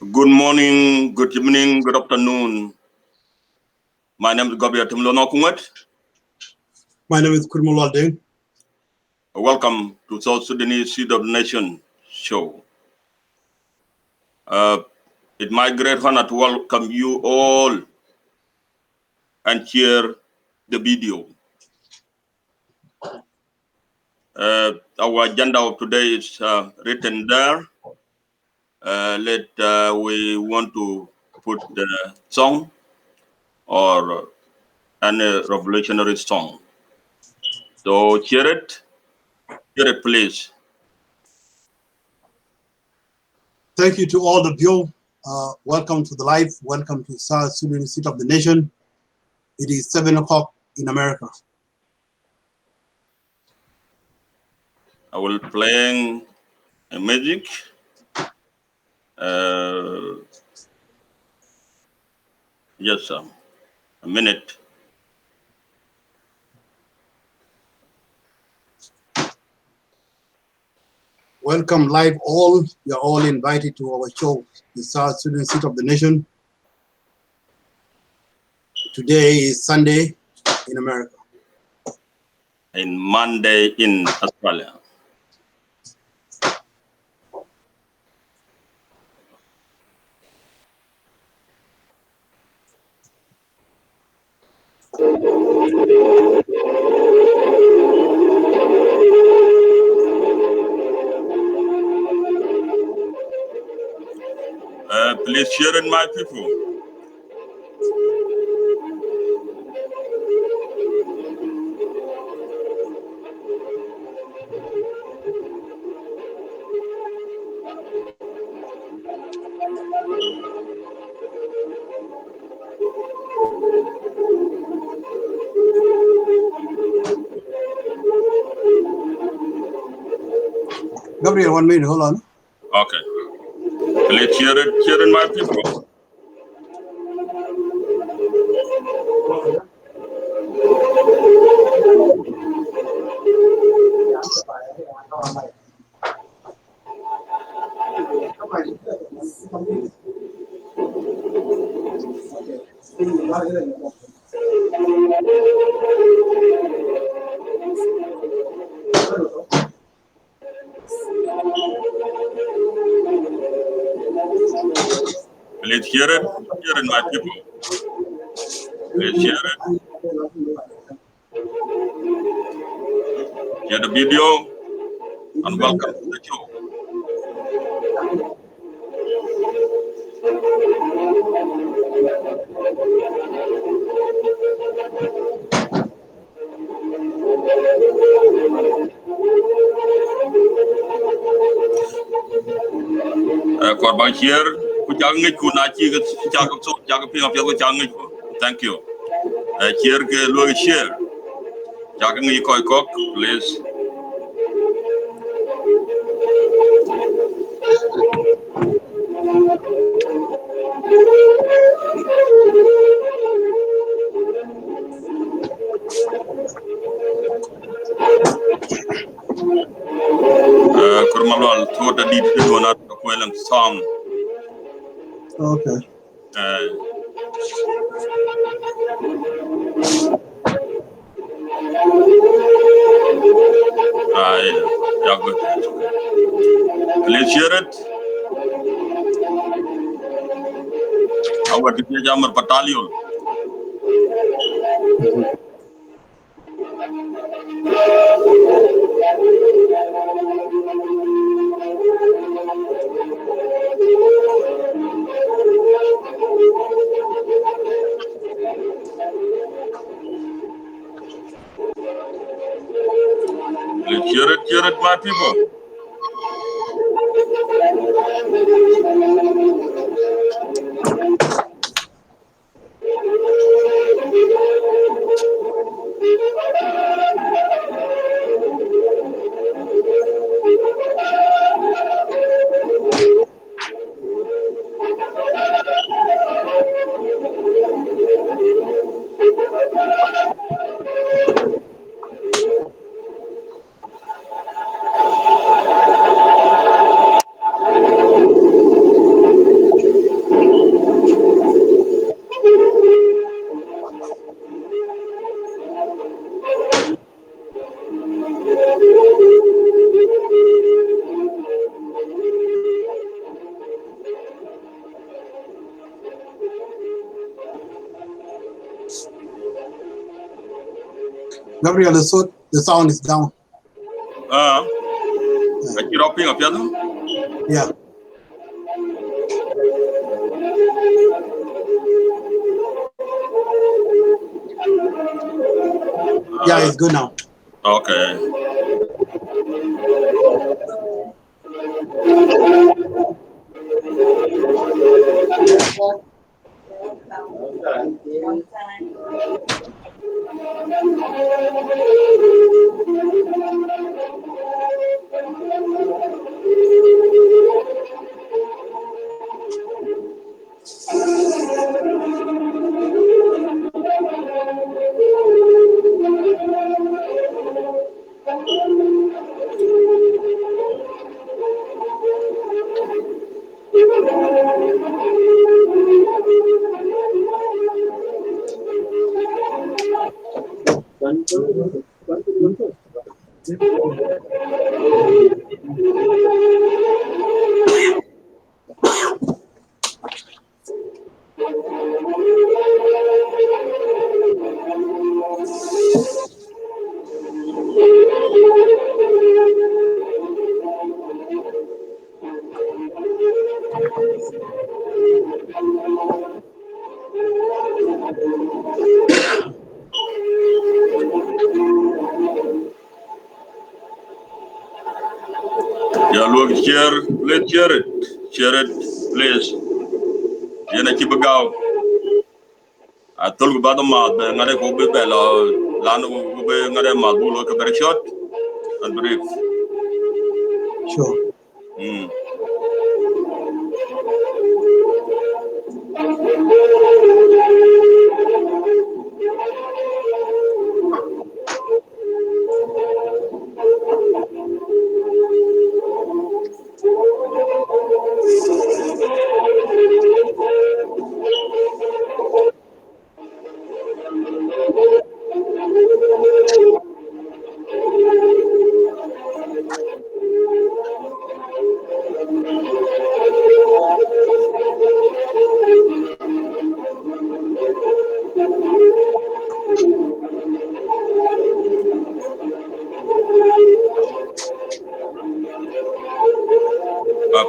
Good morning, good evening, good afternoon. My name is Gabriel Timlonokunwet. My name is Kurmulwalding. Welcome to South Sudanese Seed of the Nation show. It's my great honor to welcome you all and share the video. Our agenda of today is written there. We want to put the song or any revolutionary song. So share it please. Thank you to all of you. Welcome to the live. Welcome to South Sudan Seat of the Nation. It is 7 o'clock in America. I will playing a music. Yes, sir. A minute. Welcome live all. You're all invited to our show, the South Sudan Seat of the Nation. Today is Sunday in America. And Monday in Australia. Please share it, my people. Gabriel, 1 minute, hold on. Okay. Please share it, my people. Please share it, my people. Please share it. Share the video and welcome to the show. Korban share ku jangi ku na chi ga so pinga pyo jangi ku. Thank you. Share ke lo share. Jangi koi kok please. Kurmalwal thought that it do not well song. Okay. Yeah, good. Please share it. Our Jammer Battalion. Please share it, my people. Gabriel, the sound is down. You're up here, Yeah. Yeah, it's good now. Okay. Yeah, look, let's share it. Share it, please. Yana keep a go. I told you about the mouth, but I'm go be bello. Lano will be another mouth, will look very short and brief. Sure.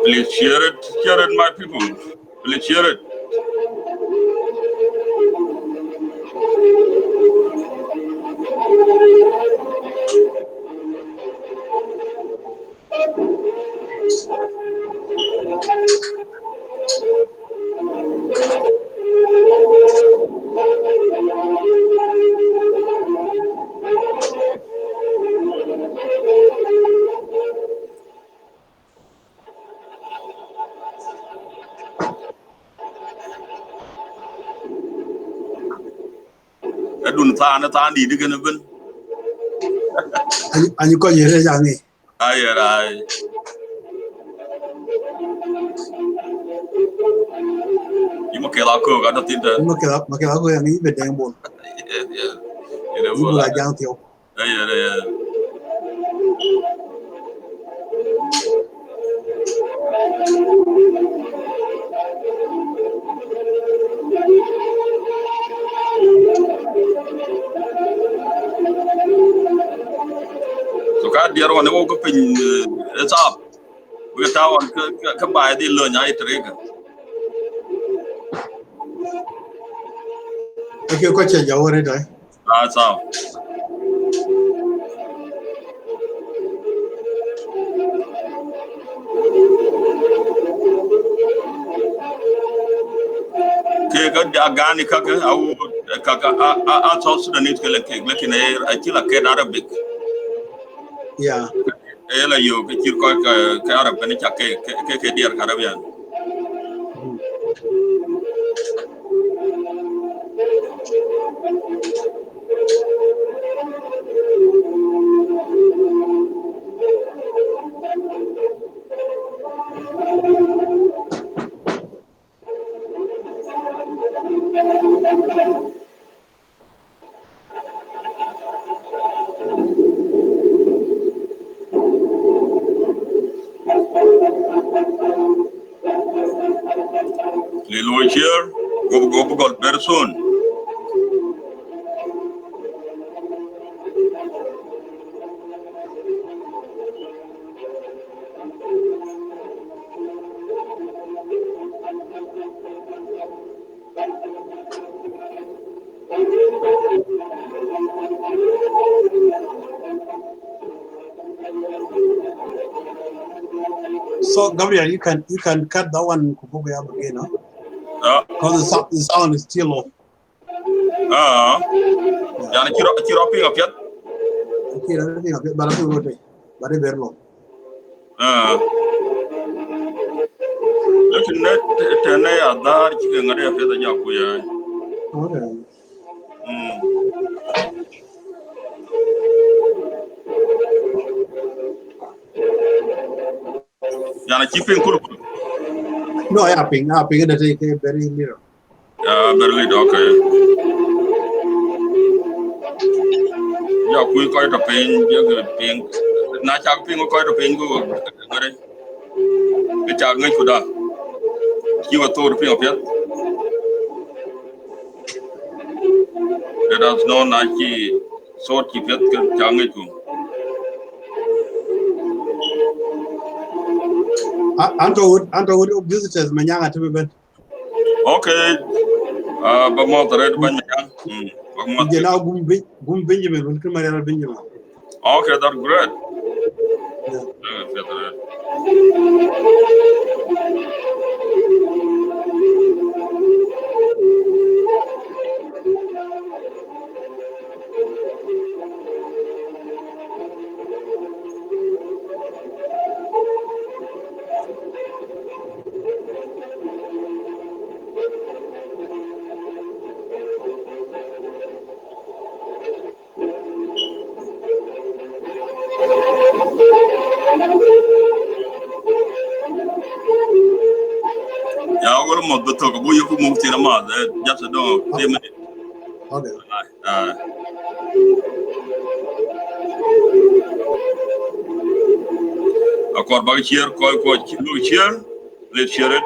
Please share it, my people. Please share it. I don't understand the again. And you got your young. Aye. You make a lot of other things. You make a go and even damn ball. Yeah. You will like young theo. Yeah. So ka dear one go pin it's up. We ta on ka ba di lo nya itrega. Okay, ko che jawo re dai. That's up. Ke ga gani kaka au kaka a South Sudanese ke lekin a kila ke Arabic. Yeah. Ela yo ke kir ko ka Arab ne cha ke dear Arabian. Lilo here go very soon. So Gabriel, you can cut that one again, huh? Because the sound is still low. Yani kiro ping up yet? But I think but very low. Lekin net tene adar chike ngade ya peda jaku ya. Okay. Yani keeping kulu. No, I ping that take very near. Berlin, okay. Ya kui koi to ping, ya ke ping. Na chak ping koi to ping ko ngare. Ke chak ngai kuda. Kiwa to ping up yet? Let us know na ki sort keep yet ke chak ngai ku. Anto visitors manyanga to be. Okay. Ba mo tare ban ya. Ba mo. Now Benjamin will come Benjamin. Okay, that's great. Yeah, I'm going to talk about you move to the mother. Just a dog, 3 minutes. Okay. A core bag here, here. Let's share it.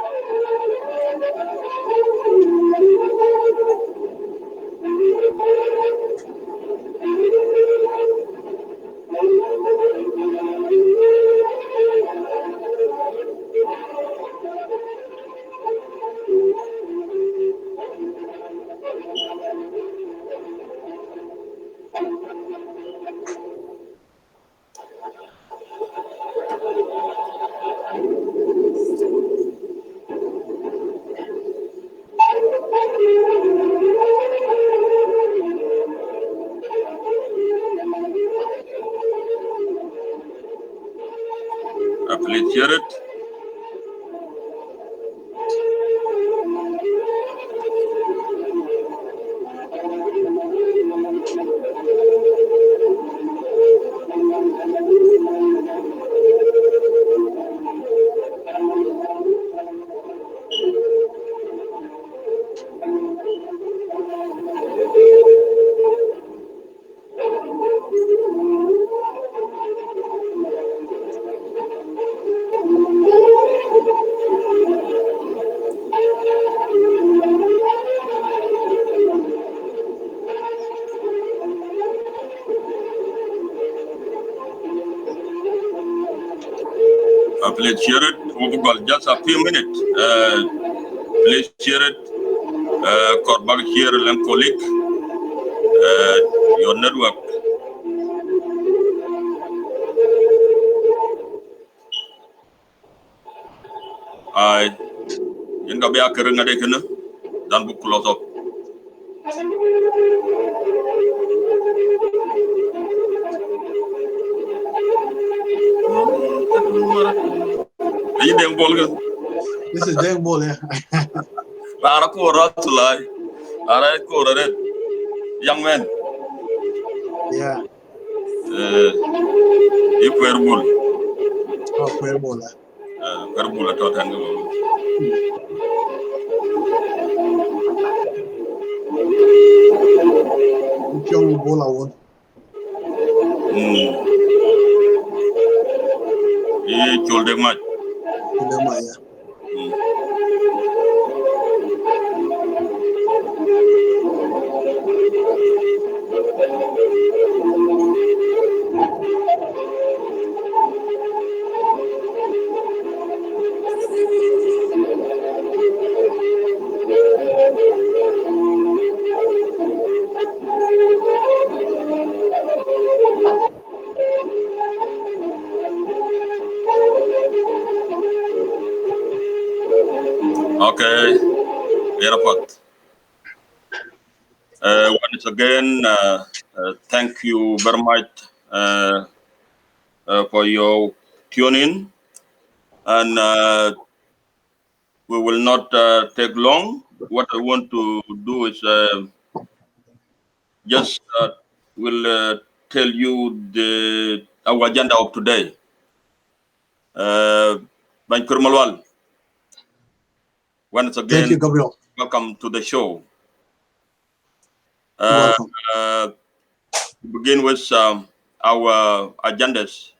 Please share it. Please share it. We've got just a few minutes. Please share it. Korbag here, and colleague. Your network. In the back, then book close up. This is Deng Bol, yeah. Young man. Yeah. Equerbull. Oh, Querbol. Querbul at Tango. Young Bola one. He told them much. Okay, airport. Once again, thank you very much for your tuning, and we will not take long. What I want to do is just will tell you our agenda of today. Bankur Malwal, once Thank you, again, Gabriel. welcome to the show. You're welcome. To begin with our agendas,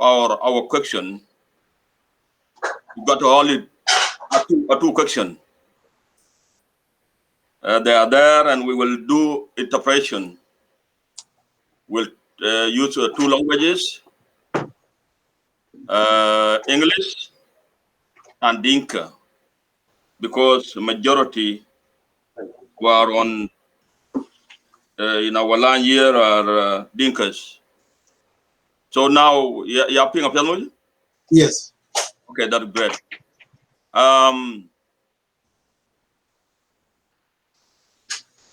our question. We got only two questions. They are there, and we will do interpretation. We'll use two languages, English and Dinka, because majority were on in our line here are Dinkas. So now, you ping up, Yes. okay, that's great.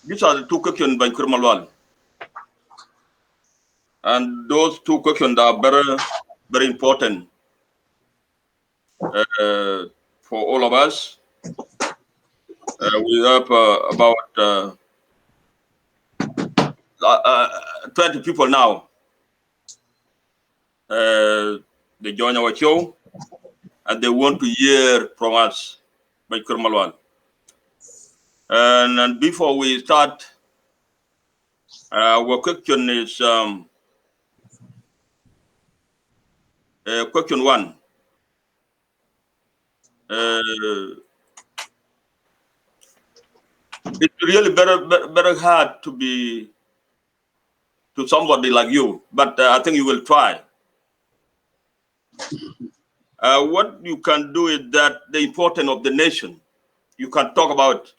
These are the two questions by Kurmalwal. And those two questions are very, very important for all of us. We have about 20 people now. They join our show, and they want to hear from us by Kurmalwal. And before we start, our question is question one. It's really very hard to be to somebody like you, but I think you will try. What you can do is that the importance of the nation. You can talk about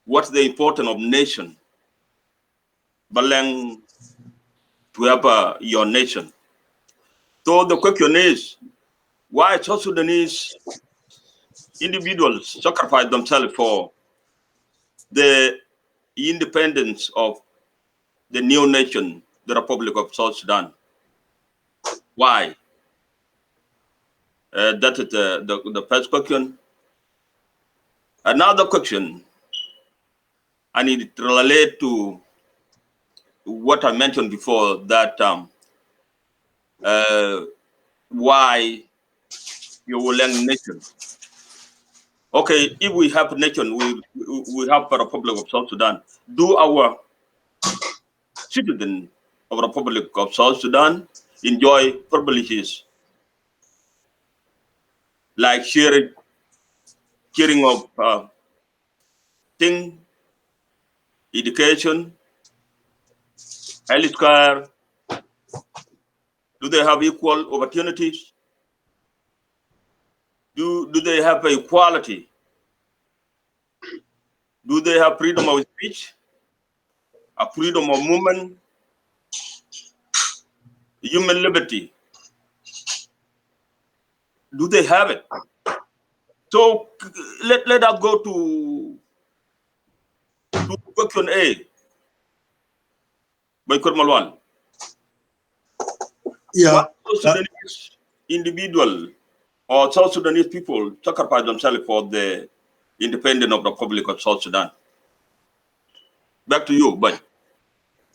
what's the importance of nation, Balang, to have your nation. So the question is, why South Sudanese individuals sacrifice themselves for the independence of the new nation, the Republic of South Sudan? Why? That is the first question. Another question, I need to relate to what I mentioned before, that why you will learn nation. Okay, if we have a nation, we have a Republic of South Sudan. Do our citizens of the Republic of South Sudan enjoy privileges like sharing of thing, education, healthcare? Do they have equal opportunities? Do they have equality? Do they have freedom of speech, a freedom of movement, human liberty? Do they have it? So let us go to question A by Kurmalwan. Yeah. Why South Sudanese individual or South Sudanese people sacrifice themselves for the independence of the Republic of South Sudan? Back to you, Bye.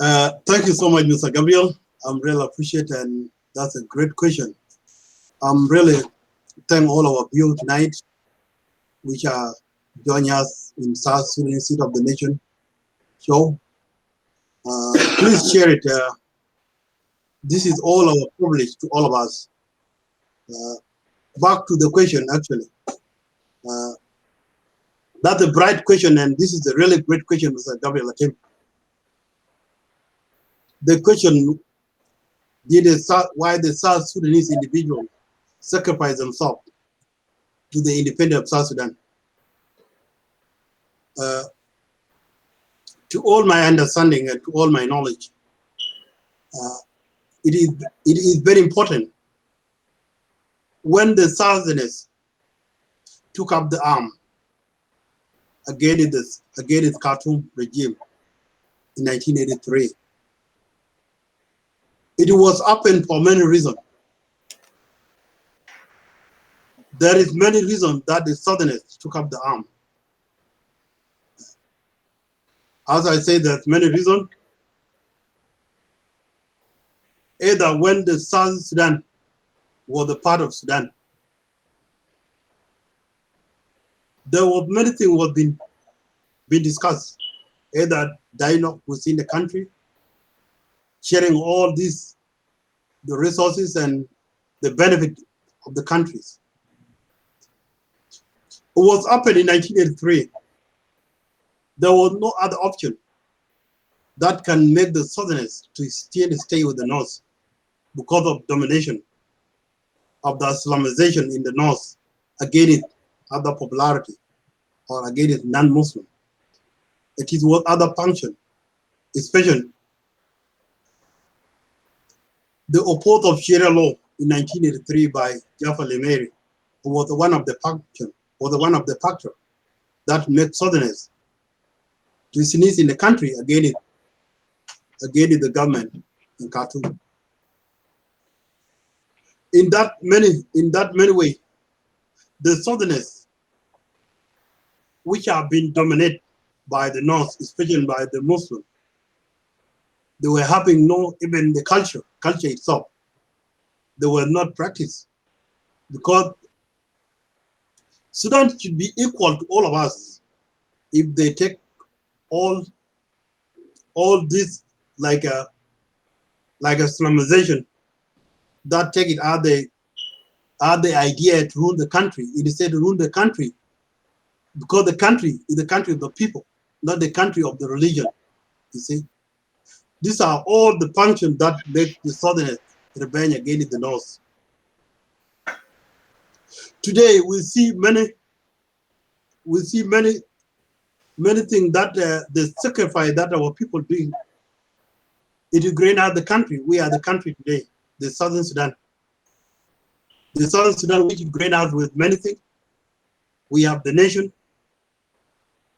Thank you so much, Mr. Gabriel. I'm really appreciate, and that's a great question. I'm really thank all of you tonight, which are joining us in South Sudan Seat of the Nation show. Please share it. This is all our privilege to all of us. Back to the question, actually. That's a bright question, and this is a really great question, Mr. Gabriel Akim. The question, why the South Sudanese individual sacrifice themselves to the independence of South Sudan? To all my understanding and to all my knowledge, it is very important when the Southerners took up the arm against the Khartoum regime in 1983, it was happened for many reasons. There is many reasons that the Southerners took up the arm. As I say, there's many reasons. Either when the South Sudan was a part of Sudan, there were many things was been discussed. Either dialogue within the country, sharing all these, the resources and the benefit of the countries. It was happened in 1983. There was no other option that can make the Southerners to still stay with the North because of domination of the Islamization in the North against other popularity or against non-Muslim. It is what other function, especially the oppose of Sharia law in 1983 by Jaffa Lemeri was one of the factors that made Southerners to sneeze in the country against the government in Khartoum. In that many way, the Southerners, which have been dominated by the North, especially by the Muslim, they were having no, even the culture itself, they were not practiced, because Sudan should be equal to all of us if they take all this like a Islamization that take it are the idea to rule the country. It is said to rule the country because the country is the country of the people, not the country of the religion. You see, these are all the functions that make the Southerners rebel against the North. Today we see many things that the sacrifice that our people doing. It is growing out the country. We are the country today, the Southern Sudan. The Southern Sudan, which is growing out with many things. We have the nation,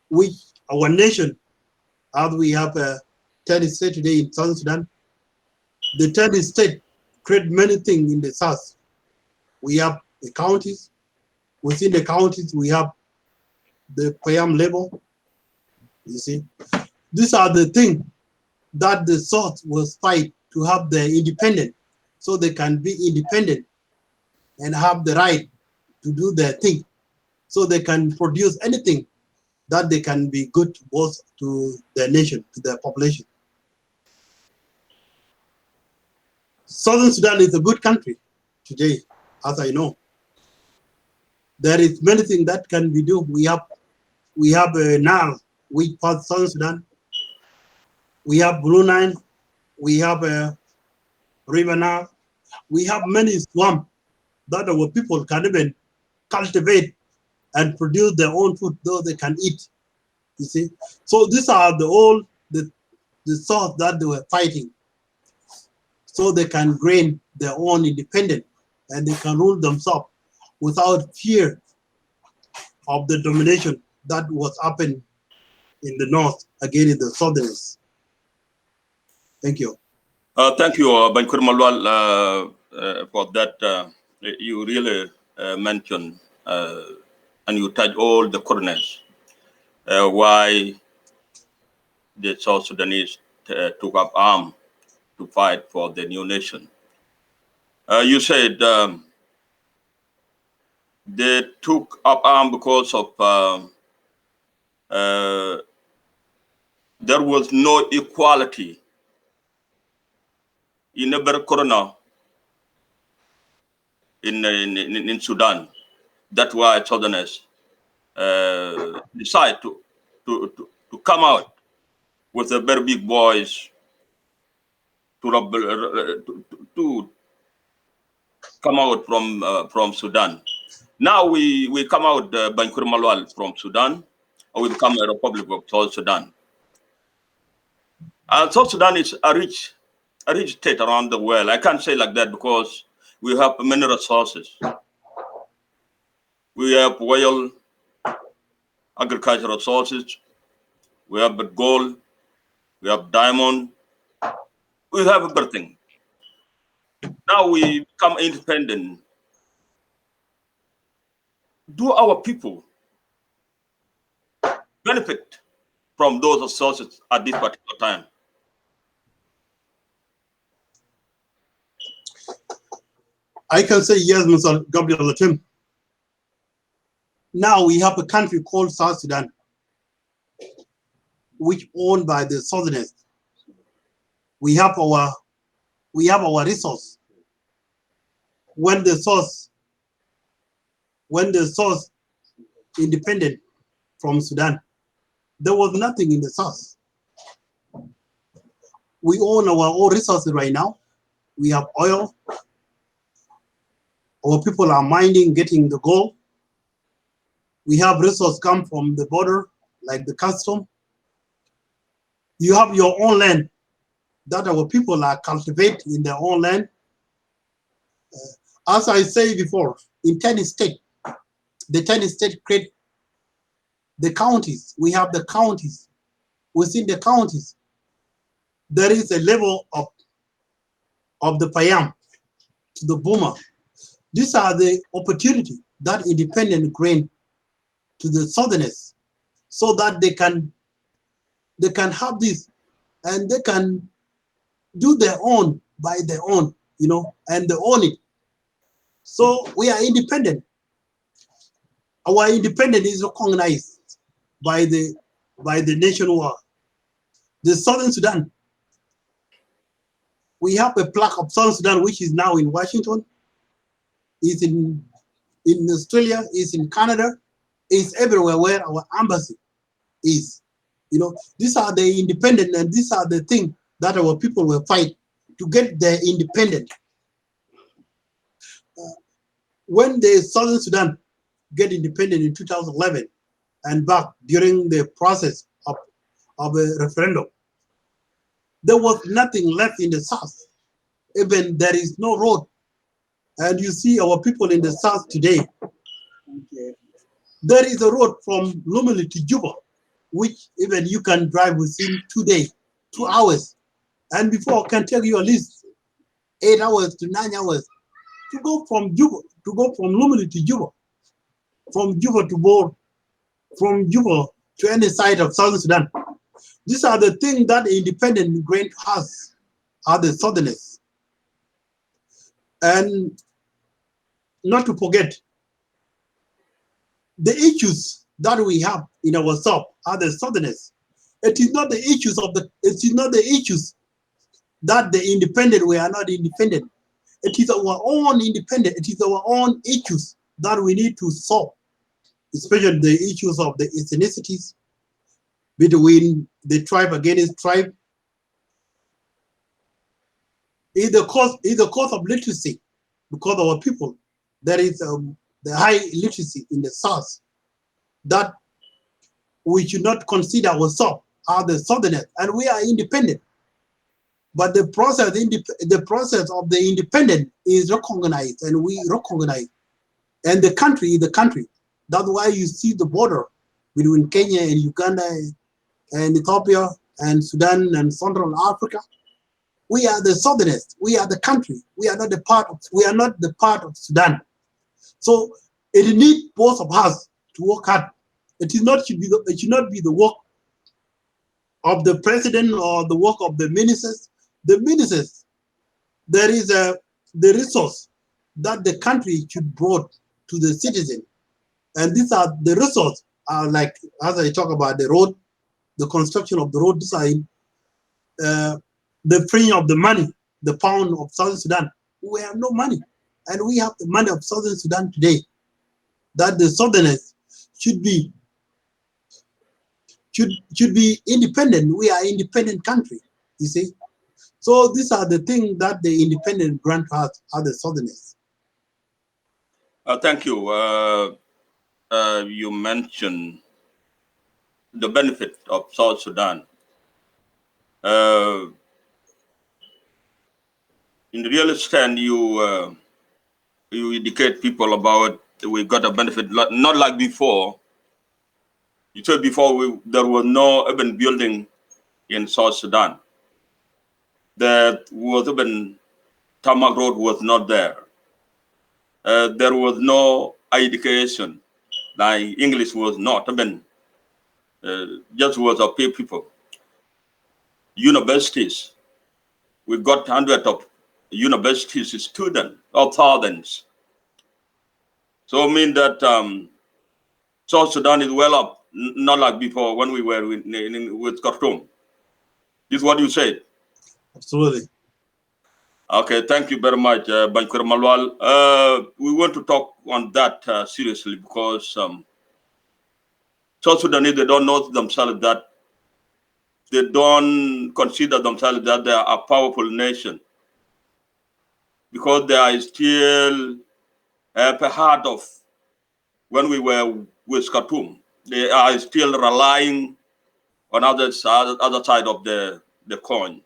which our nation, as we have a 30 state today in Southern Sudan. The 30 state create many things in the South. We have the counties. Within the counties, we have the Payam level. You see, these are the things that the South was fight to have their independence, so they can be independent and have the right to do their thing, so they can produce anything that they can be good both to their nation, to their population. Southern Sudan is a good country today, as I know. There is many things that can be done. We have Nile, which part Southern Sudan. We have Blue Nile. We have River Nile. We have many swamps that our people can even cultivate and produce their own food, though they can eat. You see, so these are the source that they were fighting, so they can gain their own independence and they can rule themselves without fear of the domination that was happening in the North against the Southerners. Thank you. Thank you, Bankur Malwal, for that. You really mentioned and you touch all the corners why the South Sudanese took up arms to fight for the new nation. You said they took up arms because of there was no equality in the corner in Sudan. That's why Southerners decide to come out with a very big voice to come out from Sudan. Now we come out Bankur Malwal from Sudan, or we become a Republic of South Sudan. And South Sudan is a rich state around the world. I can't say like that because we have many resources. We have oil, agricultural resources. We have gold. We have diamond. We have everything. Now we become independent. Do our people benefit from those resources at this particular time? I can say yes, Mr. Gabriel Latim. Now we have a country called South Sudan, which owned by the Southerners. We have our resource. When the source independent from Sudan, there was nothing in the south. We own our own resources right now. We have oil. Our people are mining, getting the gold. We have resources come from the border, like the custom. You have your own land that our people are cultivating in their own land. As I say before, in 10 states, the 10 states create the counties. We have the counties. Within the counties, there is a level of the Payam to the Buma. These are the opportunity that independent grain to the Southerners, so that they can have this and they can do their own by their own, and they own it. So we are independent. Our independence is recognized by the nation world. The Southern Sudan, we have a plaque of Southern Sudan, which is now in Washington, is in Australia, is in Canada, is everywhere where our embassy is. These are the independent, and these are the things that our people will fight to get their independence. When the Southern Sudan get independent in 2011 and back during the process of a referendum, there was nothing left in the south. Even there is no road. And you see our people in the south today, there is a road from Lumeli to Juba, which even you can drive within 2 days, 2 hours. And before can take you at least 8 hours to 9 hours to go from Juba, to go from Lumeli to Juba, from Juba to Bor, from Juba to any side of Southern Sudan. These are the things that the independent grain has, are the Southerners. And not to forget, the issues that we have in our South are the Southerners. It is not the issues that the independent, we are not independent. It is our own independent, it is our own issues that we need to solve, especially the issues of the ethnicities between the tribe against tribe. Is the cause of literacy, because our people, there is the high literacy in the south, that we should not consider ourselves as the Southerners, and we are independent. But the process of the independent is recognized, and we recognize. And the country is the country. That's why you see the border between Kenya and Uganda and Ethiopia and Sudan and Central Africa. We are the Southerners. We are the country. We are not the part of Sudan. So it needs both of us to work hard. It should not be the work of the president or the work of the ministers. The ministers, there is the resource that the country should bring to the citizen, and these are the resources. Like as I talk about the road, the construction of the road design, the freeing of the money, the pound of Southern Sudan. We have no money, and we have the money of Southern Sudan today. That the Southerners should be independent. We are independent country, you see. So these are the things that the independent grant us are the Southerners. Thank you. You mentioned the benefit of South Sudan. In the real stand, you educate people about we got a benefit, not like before. You said before there was no urban building in South Sudan. There was even tarmac road was not there. There was no education. Like English was not even just was a few people. Universities, we got hundreds of universities students or thousands. So I mean that South Sudan is well up, not like before when we were with Khartoum. This is what you said. Absolutely. Okay, thank you very much, Bankur Malwal. We want to talk on that seriously because South Sudanese, they don't know themselves that they don't consider themselves that they are a powerful nation because they are still part of when we were with Khartoum. They are still relying on other side of the coin.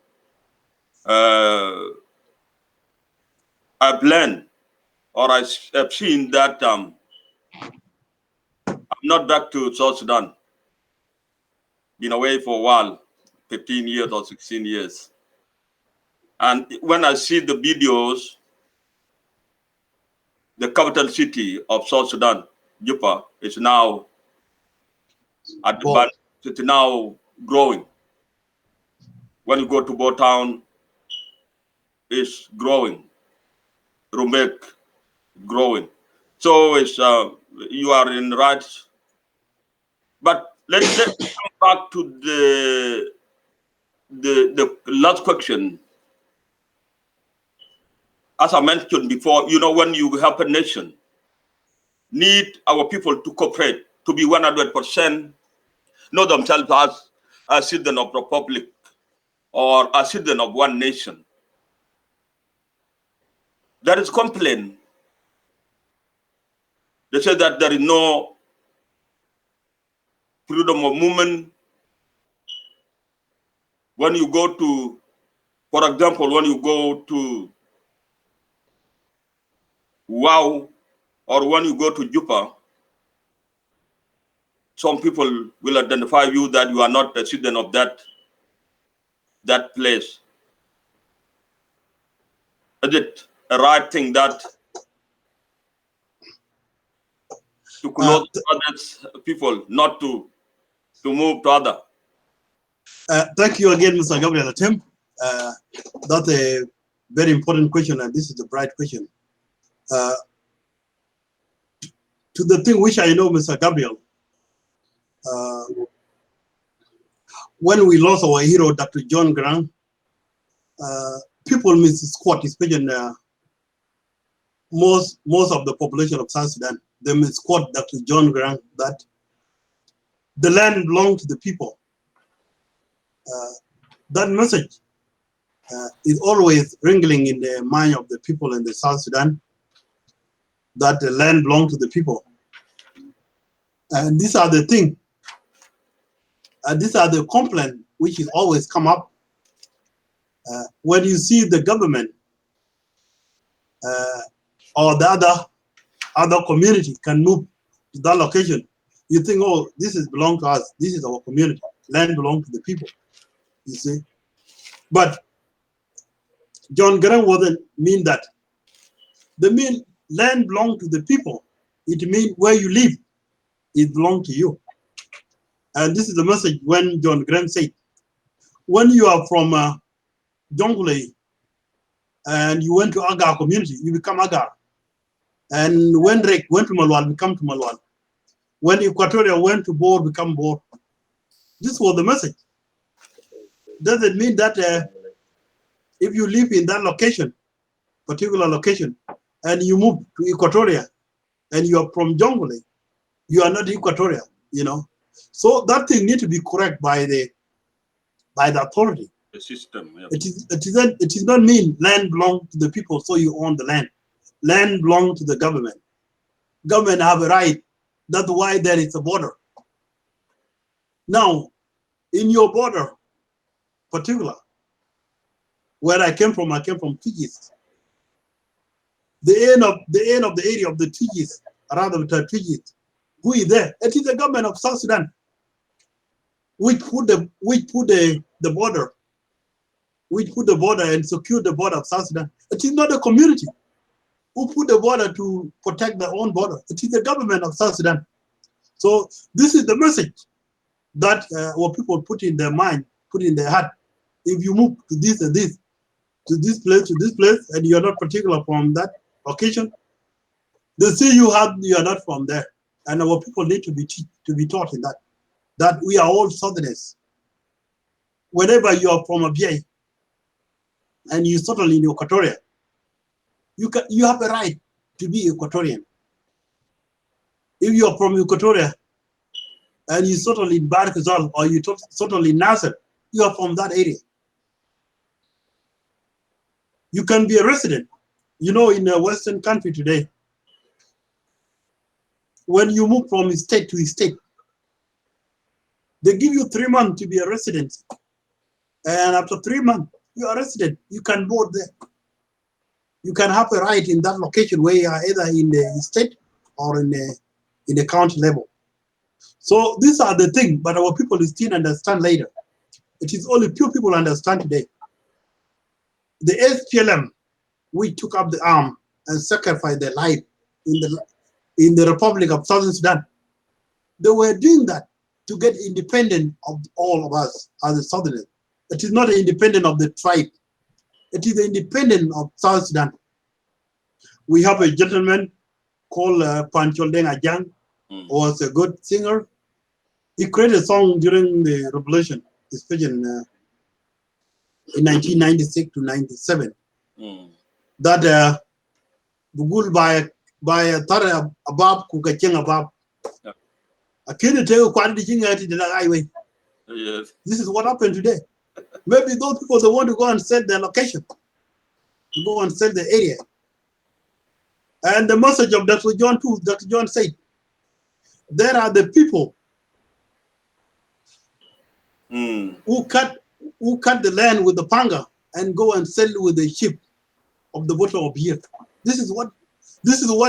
I've learned or I have seen that I'm not back to South Sudan. Been away for a while, 15 years or 16 years. And when I see the videos, the capital city of South Sudan, Juba, is now advanced. It's now growing. When you go to Bo Town, it's growing. Rumek, growing. So it's you are in right. But let's come back to the last question. As I mentioned before, you know, when you have a nation, need our people to cooperate, to be 100%, know themselves as a citizen of the republic or a citizen of one nation. There is complaint. They say that there is no freedom of movement. When you go to, for example, when you go to Wow or when you go to Juba, some people will identify you that you are not a citizen of that place. Is it a right thing that to close others people, not to move to other? Thank you again, Mr. Gabriel Atem. That's a very important question, and this is the bright question. To the thing which I know, Mr. Gabriel, when we lost our hero, Dr. John Grant, people misquote, especially most of the population of South Sudan, they misquote Dr. John Grant that the land belongs to the people. That message is always ringing in the mind of the people in the South Sudan, that the land belongs to the people. And these are the things, these are the complaints which is always come up when you see the government or the other community can move to that location. You think, oh, this is belong to us. This is our community. Land belongs to the people. You see, but John Grant wasn't mean that. The mean land belong to the people. It means where you live, it belongs to you. And this is the message when John Grant said, when you are from Jonglei and you went to Agar community, you become Agar. And when Rek went to Malwal, become to Malwal. When Equatoria went to Bor, become Bor. This was the message. Does it mean that if you live in that location, particular location, and you move to Equatoria, and you are from Jonglei, you are not Equatoria, you know? So that thing need to be correct by the authority. The system. Yeah. It is not mean land belong to the people, so you own the land. Land belong to the government. Government have a right. That's why there is a border. Now, in your border, particular, where I came from Tigis. The end of the area of the Tigis rather Fiji. Who is there? It is the government of South Sudan which put the border, which put the border and secure the border of South Sudan. It is not a community who put the border to protect their own border. It is the government of South Sudan. So this is the message that what people put in their mind, put in their heart. If you move to this and this, to this place, and you're not particular from that location, they say you are not from there. And our people need to be taught in that we are all Southerners. Whenever you are from a BA and you settle in Equatoria, you have a right to be Equatorian. If you are from Equatoria and you settle in Barkazal or you settle in Nasser, you are from that area. You can be a resident. You know, in a Western country today, when you move from state to state, they give you 3 months to be a resident. And after 3 months, you are a resident. You can vote there. You can have a right in that location where you are either in the state or in the county level. So these are the things, but our people still understand later. It is only few people understand today. The SPLM, we took up the arm and sacrificed their life in the Republic of Southern Sudan. They were doing that to get independent of all of us as a Southerners. It is not independent of the tribe. It is independent of South Sudan. We have a gentleman called Panchol Deng Ajang, who was a good singer. He created a song during the revolution, especially in 1996 to 97. That Bugul by a Tara Abab Kukacheng Abab. I can't tell you quite the highway. This is what happened today. Maybe those people, they want to go and set their location, to go and set the area. And the message of Dr. John too, Dr. John said, there are the people who cut the land with the panga and go and sell with the sheep of the bottom of beer. This is what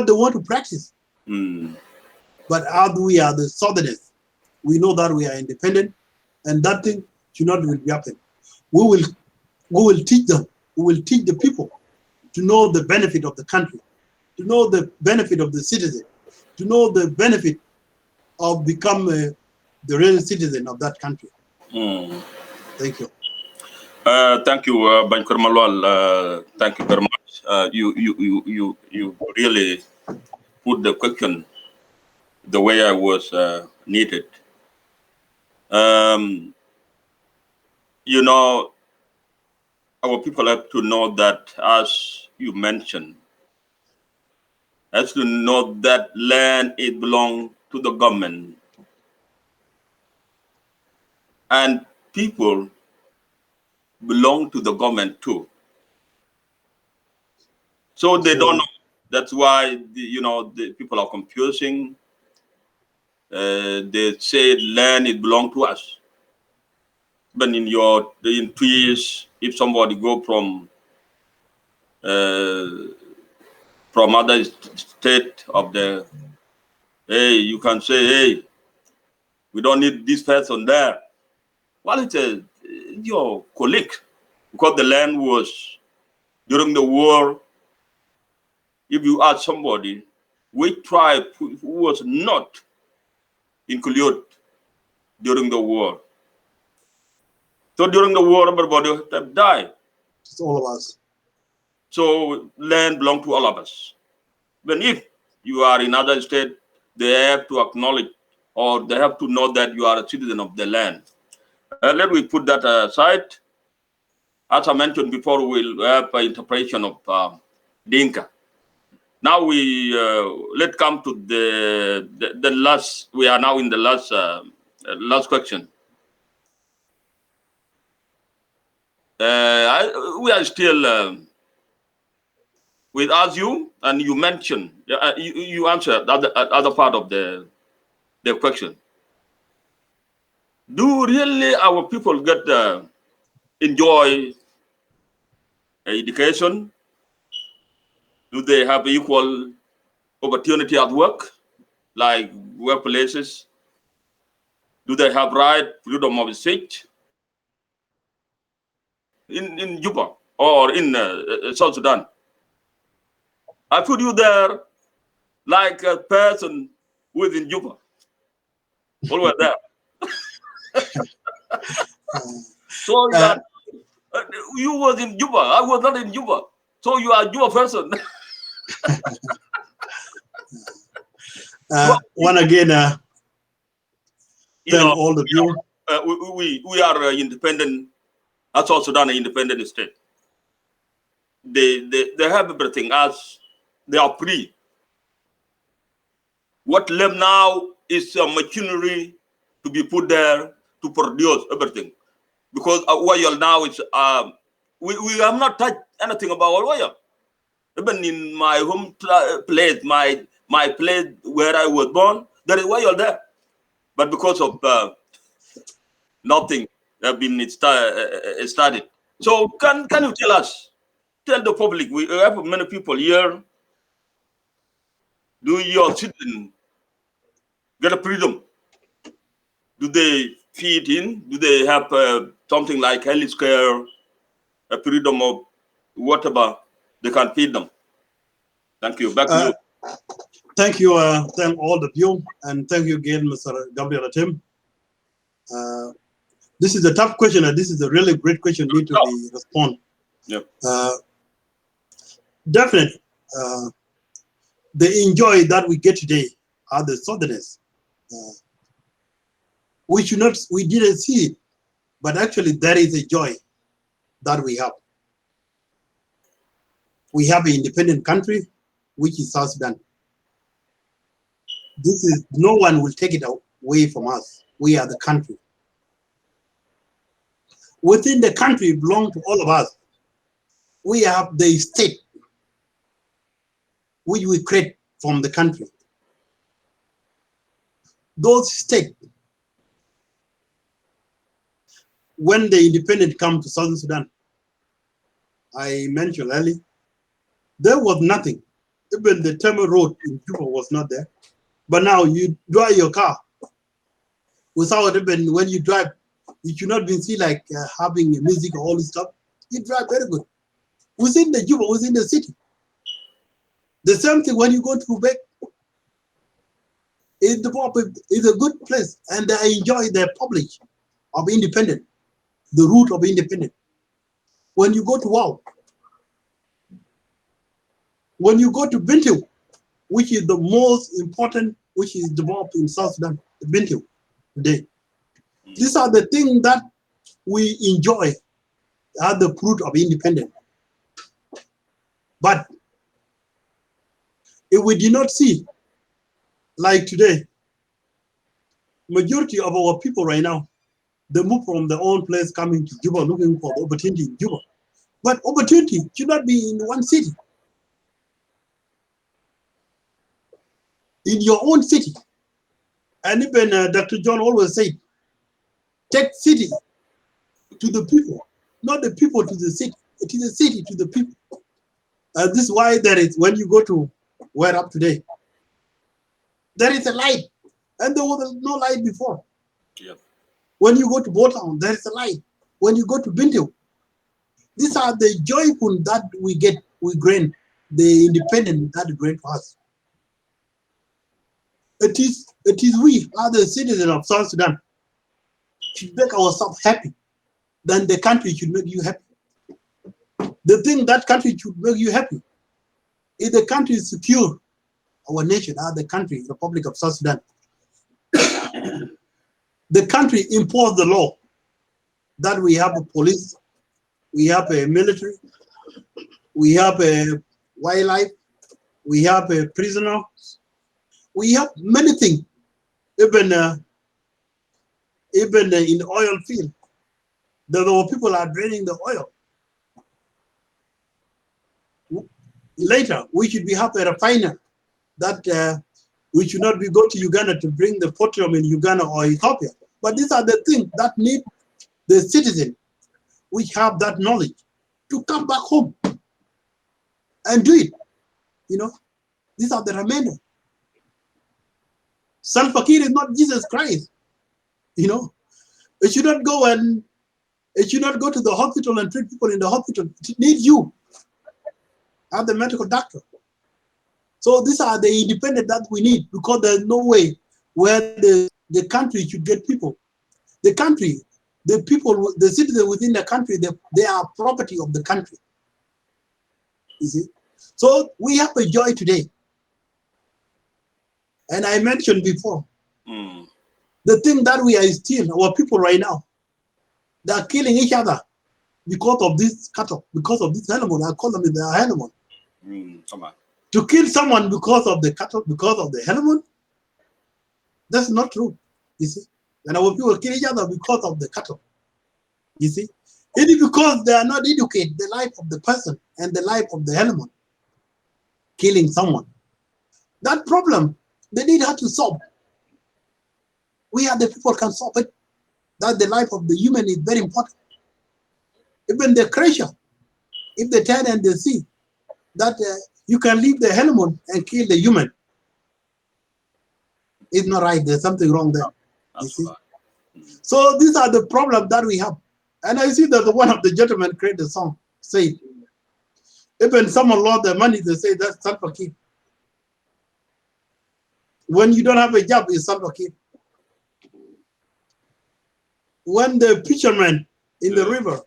they want to practice. But as we are the Southerners, we know that we are independent, and that thing should not will happen. We will teach them. We will teach the people to know the benefit of the country, to know the benefit of the citizen, to know the benefit of become the real citizen of that country. Thank you. Thank you, Bankur Malwal. Thank you very much. You really put the question the way I was needed. You know, our people have to know that, as you mentioned, has to know that land, it belongs to the government. And people belong to the government too. So they don't know. That's why the people are confusing. They say land, it belongs to us. But in trees, if somebody go from other state of the, hey, you can say, hey, we don't need this person there. Well, it's your colleague, because the land was during the war. If you ask somebody which tribe who was not included during the war, so during the war, everybody have died. It's all of us. So land belongs to all of us. But if you are in other state, they have to acknowledge, or they have to know that you are a citizen of the land. Let me put that aside. As I mentioned before, we'll have an interpretation of Dinka. Now let's come to the last. We are now in the last question. We are still with as you, and you mentioned you answered the other part of the question. Do really our people get enjoy education? Do they have equal opportunity at work, like workplaces? Do they have right, freedom of speech in Juba or in South Sudan? I put you there like a person within Juba. All were there. So you was in Juba. I was not in Juba. So you are a Juba person. One again, You know, all the view. we are independent. South Sudan, an independent state. They have everything as they are free. What left now is a machinery to be put there to produce everything. Because oil now is we have not touched anything about oil. Even in my home place, my place where I was born, there is oil there. But because of nothing have been started. So can you tell us, tell the public, we have many people here, do your citizens get a freedom? Do they feed in? Do they have something like health care, a freedom of whatever they can feed them? Thank you. Back to you. Thank you. Thank all the view, and thank you again, Mr. Gabriel Atim. This is a tough question, and this is a really great question. Need to be respond. Yep. Definitely, the enjoy that we get today are the Southerners. We didn't see it, but actually there is a joy that we have. We have an independent country, which is South Sudan. This is, no one will take it away from us. We are the country. Within the country belong to all of us. We have the state, which we create from the country. Those states, when the independent come to Southern Sudan, I mentioned earlier, there was nothing. Even the Tama Road in Juba was not there. But now you drive your car without even, when you drive, you should not be seen like having music or all this stuff. You drive very good. Within the Juba, within the city. The same thing when you go to Quebec, is a good place, and I enjoy the public of independent, the root of independent. When you go to Wow, when you go to Bintu, which is the most important, which is developed in South Sudan, Bintu today. These are the things that we enjoy as the fruit of independence. But if we did not see, like today, majority of our people right now, they move from their own place coming to Juba looking for the opportunity in Juba. But opportunity should not be in one city. In your own city. And even Dr. John always said, take city to the people, not the people to the city. It is the city to the people. This is why there is, when you go to where up today, there is a light, and there was no light before. Yeah. When you go to Botown, there is a light. When you go to Bintu, these are the joyful that we get, we gain, the independent that gain to us. It is we, other citizens of South Sudan, should make ourselves happy. Then the country should make you happy. The thing that country should make you happy is the country is secure. Our nation, the country, Republic of South Sudan. The country imposed the law that we have a police, we have a military, we have a wildlife, we have a prisoner, we have many things. Even in the oil field, the people are draining the oil. Later, we should have a refiner that we should not be go to Uganda to bring the petroleum in Uganda or Ethiopia. But these are the things that need the citizen, which have that knowledge, to come back home and do it. These are the remainder. Salva Kiir is not Jesus Christ. You know, it should not go and it should not go to the hospital and treat people in the hospital. It needs you as the medical doctor. So these are the independent that we need, because there's no way where the country should get people. The country, the people, the citizens within the country, they are property of the country. You see? So we have a joy today. And I mentioned before, the thing that we are still, our people right now, they are killing each other because of this cattle, because of this animal. I call them the animal. Come on. To kill someone because of the cattle, because of the animal, that's not true. You see? And our people kill each other because of the cattle. You see? It is because they are not educated the life of the person and the life of the animal. Killing someone. That problem, they need how to solve. We are the people can solve it. That the life of the human is very important. Even the creature, if they turn and they see that you can leave the animal and kill the human, it's not right. There's something wrong there. You see? So these are the problems that we have. And I see that one of the gentlemen created a song, say, even someone lost their money, they say that's Salva Kiir. When you don't have a job, it's Salva Kiir. When the fishermen in the river,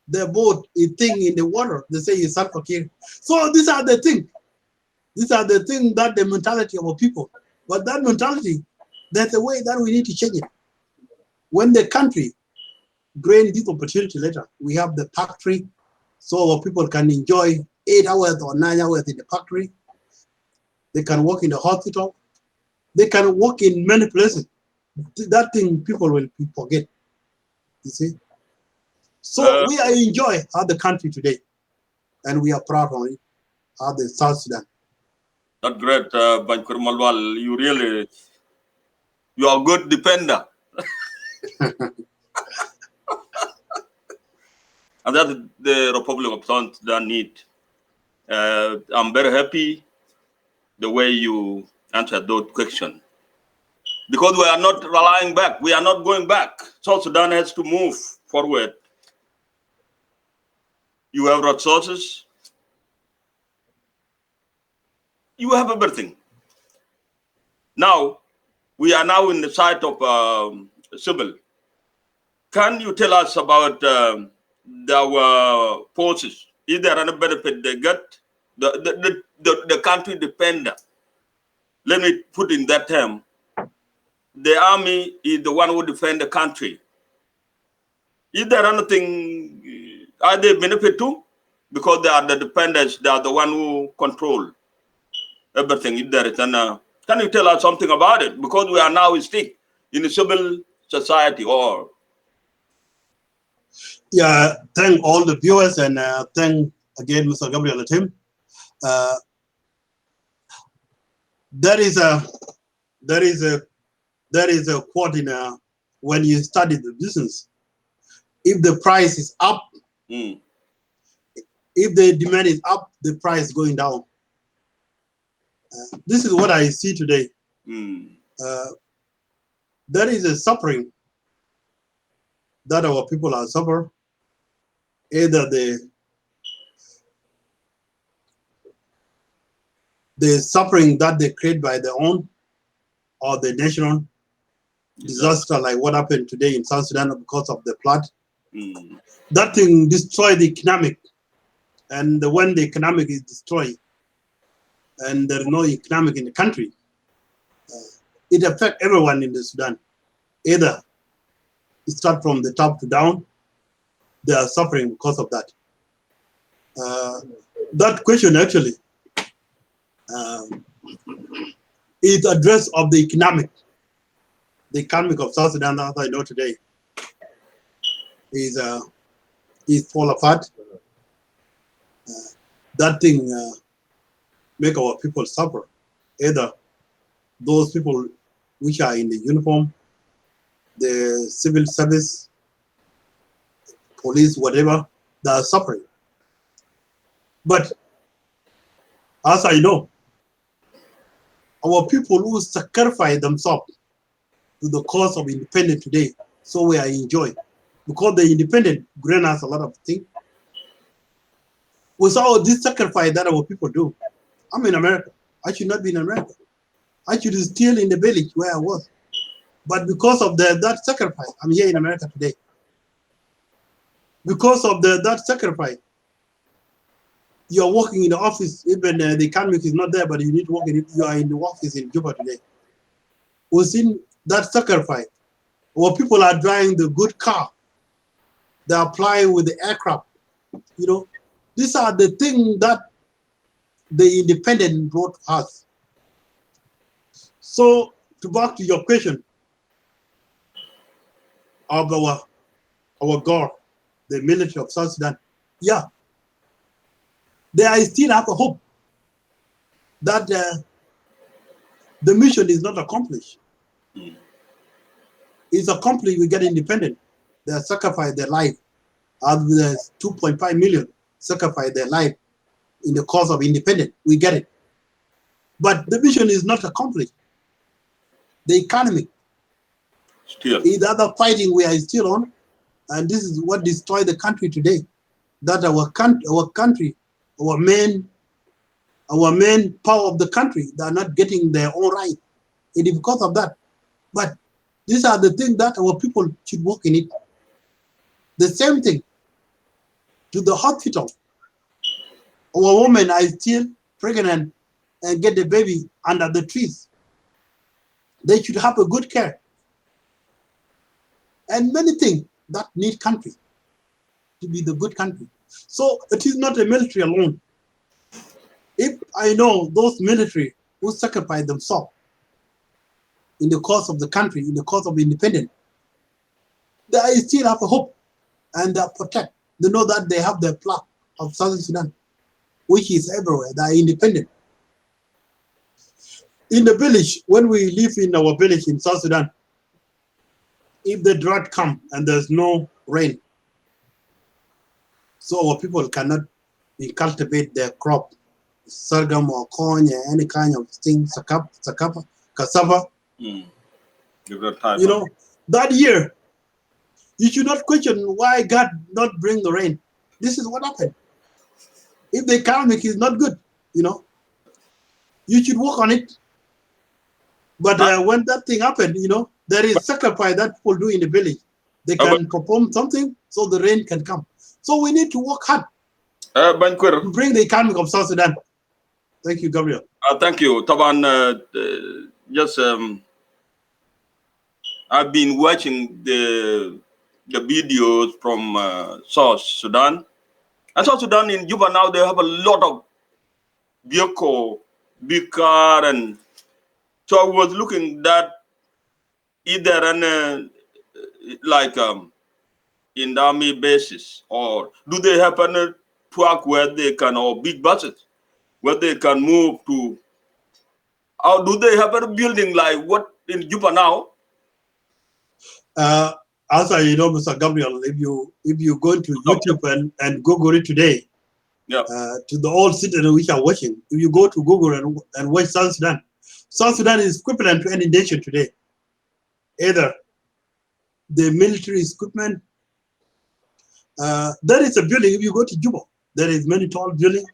their boat is thing in the water, they say it's Salva Kiir. So these are the things. These are the things that the mentality of our people. But that mentality, there's a way that we need to change it. When the country gain this opportunity later, we have the factory, so our people can enjoy 8 hours or 9 hours in the factory. They can work in the hospital. They can work in many places. That thing people will forget. You see? So we are enjoy the country today, and we are proud of it, the South Sudan. That's great, Bankur Malwal. You are a good defender. And that's the Republic of South Sudan need. I'm very happy the way you answered those questions. Because we are not relying back. We are not going back. South Sudan has to move forward. You have resources. You have everything. Now, we are now in the side of civil. Can you tell us about our forces? Is there any benefit they get? The country defender. Let me put in that term. The army is the one who defend the country. Is there anything, are they benefit too? Because they are the defenders, they are the one who control everything. If there is can you tell us something about it? Because we are now still in a civil society or... Yeah, thank all the viewers and thank again Mr. Gabriel and Tim. There is a quote in when you study the business. If the price is up, if the demand is up, the price is going down. This is what I see today. There is a suffering that our people are suffering. Either the suffering that they create by their own, or the national disaster, like what happened today in South Sudan because of the flood. That thing destroyed the economic, and when the economic is destroyed, and there's no economic in the country, it affects everyone in the Sudan. Either it start from the top to down, they are suffering because of that. That question actually is address of the economic of South Sudan, as I know today, is fall apart. That thing make our people suffer. Either those people which are in the uniform, the civil service, police, whatever, they are suffering. But as I know, our people who sacrifice themselves to the cause of independence today, so we are enjoying. Because the independent grant us a lot of things. Without this sacrifice that our people do, I'm in America. I should not be in America. I should be still in the village where I was. But because of that sacrifice, I'm here in America today. Because of that sacrifice, you are working in the office, even the economic is not there, but you need to work in it. You are in the office in Juba today. Within that sacrifice, our people are driving the good car. They are flying with the aircraft. You know, these are the things that the independent brought us. So, to back to your question of our God, the military of South Sudan, yeah, there still have a hope that the mission is not accomplished. It's accomplished, we get independent. They sacrifice their life. There's 2.5 million sacrifice their life in the cause of independence. We get it. But the mission is not accomplished. The economy Still. is the other fighting we are still on. And this is what destroyed the country today. That our country, our main power of the country, they are not getting their own right. It is because of that. But these are the things that our people should work in it. The same thing to the hospital. Our women are still pregnant and get the baby under the trees. They should have a good care. And many things that need country to be the good country. So it is not a military alone. If I know those military who sacrifice themselves in the cause of the country, in the cause of independence, they still have a hope and they are protect. They know that they have the flag of South Sudan, which is everywhere. They are independent. In the village, when we live in our village in South Sudan, if the drought comes and there's no rain, so our people cannot cultivate their crop, sorghum or corn or any kind of thing, cassava. You know, that year, you should not question why God not bring the rain. This is what happened. If the economy is not good, you know, you should work on it. But when that thing happened, you know, there is sacrifice that people do in the village. They can perform something so the rain can come. So we need to work hard to bring the economy of South Sudan. Thank you, Gabriel. Thank you. Taban, just I've been watching the videos from South Sudan. And South Sudan in Juba now, they have a lot of vehicle, big car, and so I was looking that either an like in the army basis, or do they have a truck where they can, or big buses where they can move to, or do they have a building like what in Juba now? As I know, Mr. Gabriel, if you go to YouTube and Google it today, to the old citizens which are watching, if you go to Google and watch South Sudan is equivalent to any nation today. Either the military equipment, there is a building, if you go to Juba, there is many tall buildings,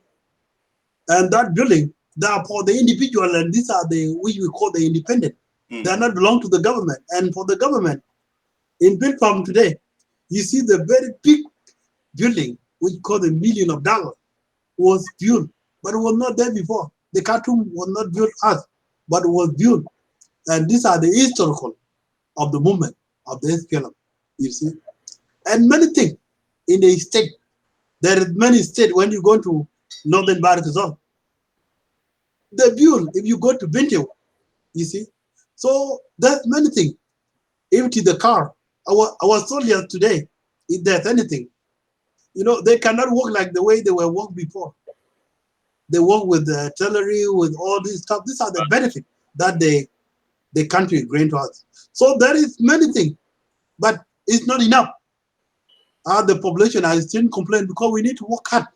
and that building, they are for the individual, and these are the which we call the independent. They are not belong to the government, and for the government, in Bill Farm today, you see the very big building, which called $1 million, was built, but it was not there before. The Khartoum was not built as, but it was built. And these are the historical of the movement of the SPLM, you see. And many things in the state. There is many states when you go to Northern Barakazal. They build, if you go to Bintio, you see. So there's many things. Empty the car. Our soldiers today, if there's anything, you know, they cannot work like the way they were worked before. They work with the artillery, with all this stuff. These are the benefits that the country bring to us. So there is many things, but it's not enough. The population are still complaining because we need to work hard.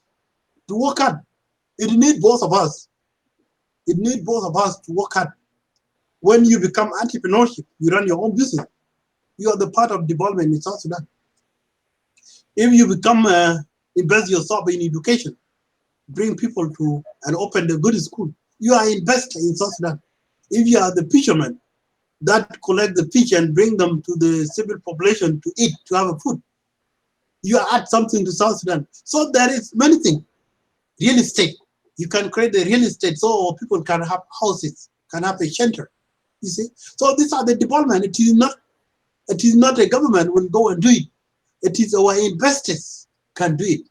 To work hard, it needs both of us. It needs both of us to work hard. When you become entrepreneurship, you run your own business. You are the part of development in South Sudan. If you become invest yourself in education, bring people to and open a good school, you are investor in South Sudan. If you are the fisherman that collect the fish and bring them to the civil population to eat, to have a food, you add something to South Sudan. So there is many things. Real estate, you can create the real estate so people can have houses, can have a shelter. You see, so these are the development. It is not a government will go and do it. It is our investors can do it.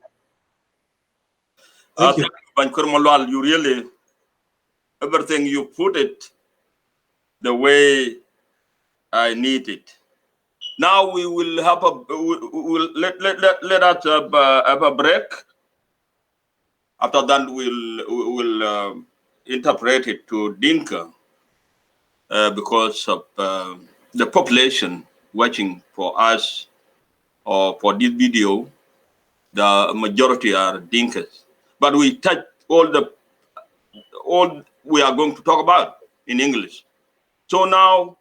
Thank you. You really, everything you put it the way I need it. Now we will have let us have a break. After that, we'll interpret it to Dinka because of the population watching for us or for this video. The majority are Dinkas, but we touch all we are going to talk about in English. So now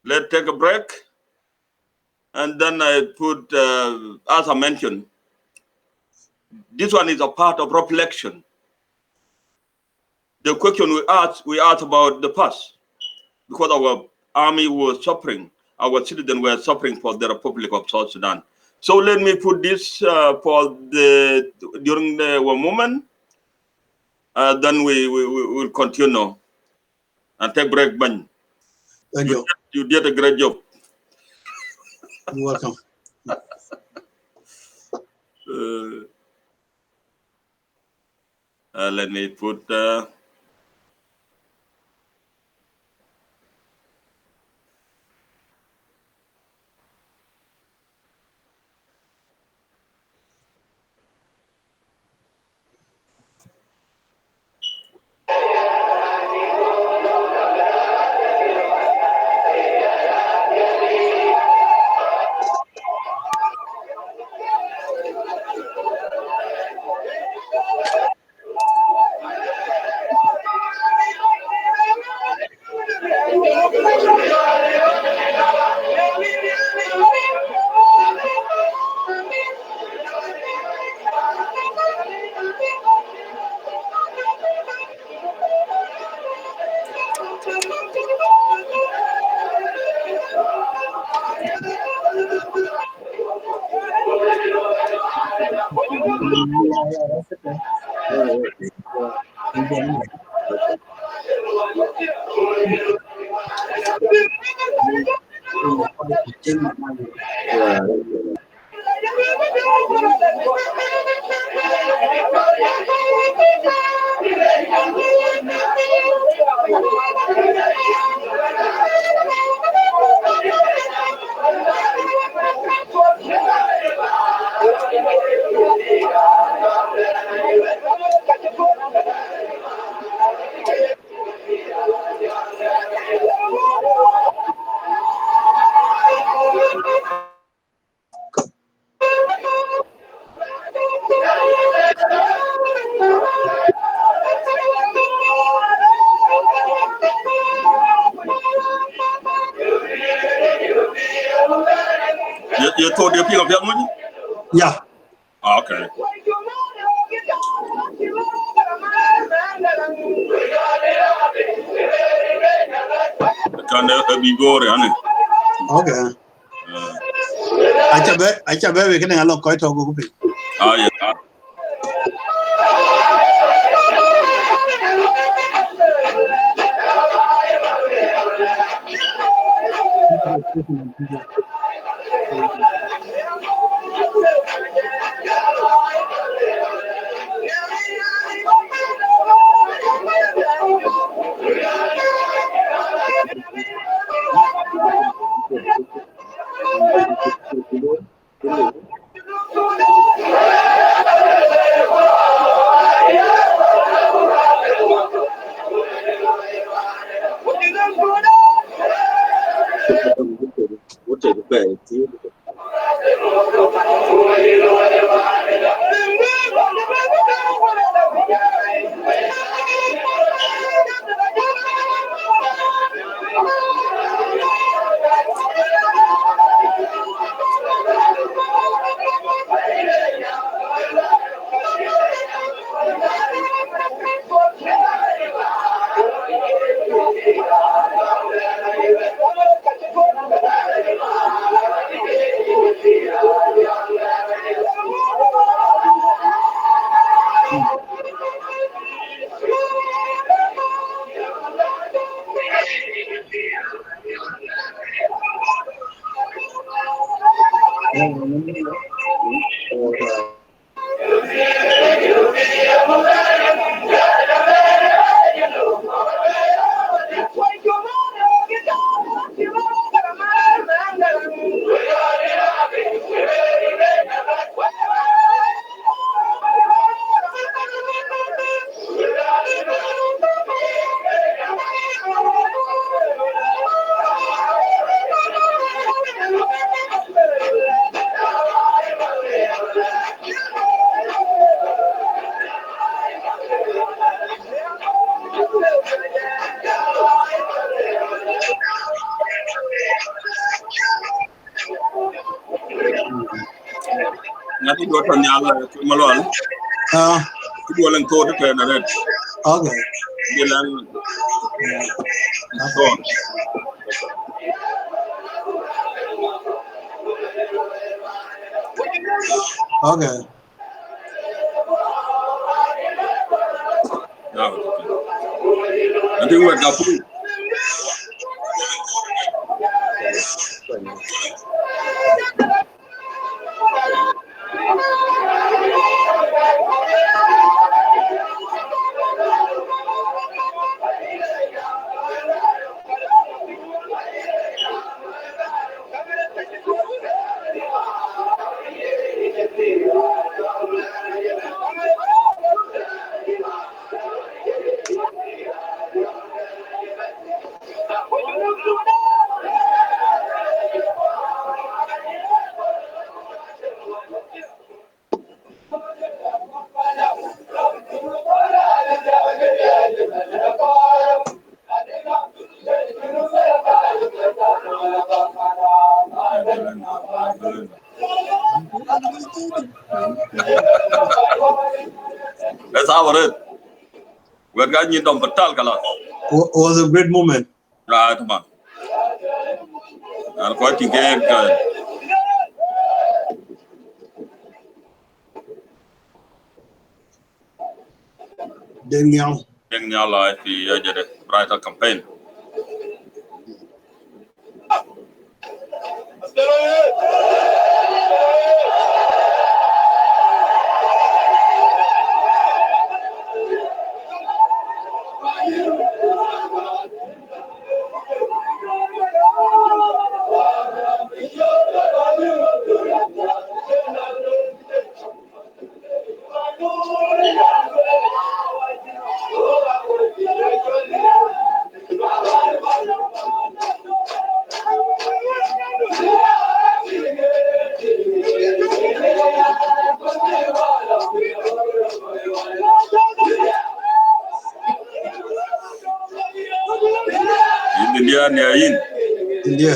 let's take a break, and then I put, as I mentioned, this one is a part of reflection. The question we asked about the past, because our army was suffering, our citizens were suffering for the Republic of South Sudan. So let me put this during one moment. Then we will continue and take break. Ben, Thank you. You did a great job. You're welcome. Let me put. You told the people of your money? Yeah. Okay. Can be gory, honey. Okay. I can be we can allow quite a good thing. Yeah. Nanti dua tahun nyala maluan. Kedua lang to de na red. Okay. Bilang to. Okay. Nanti buat dapur. That's our it. We're going to betal kalau. Was a great moment. Right, man. And quite again, Deng nyala di jadi bridal campaign. India ni ain. India.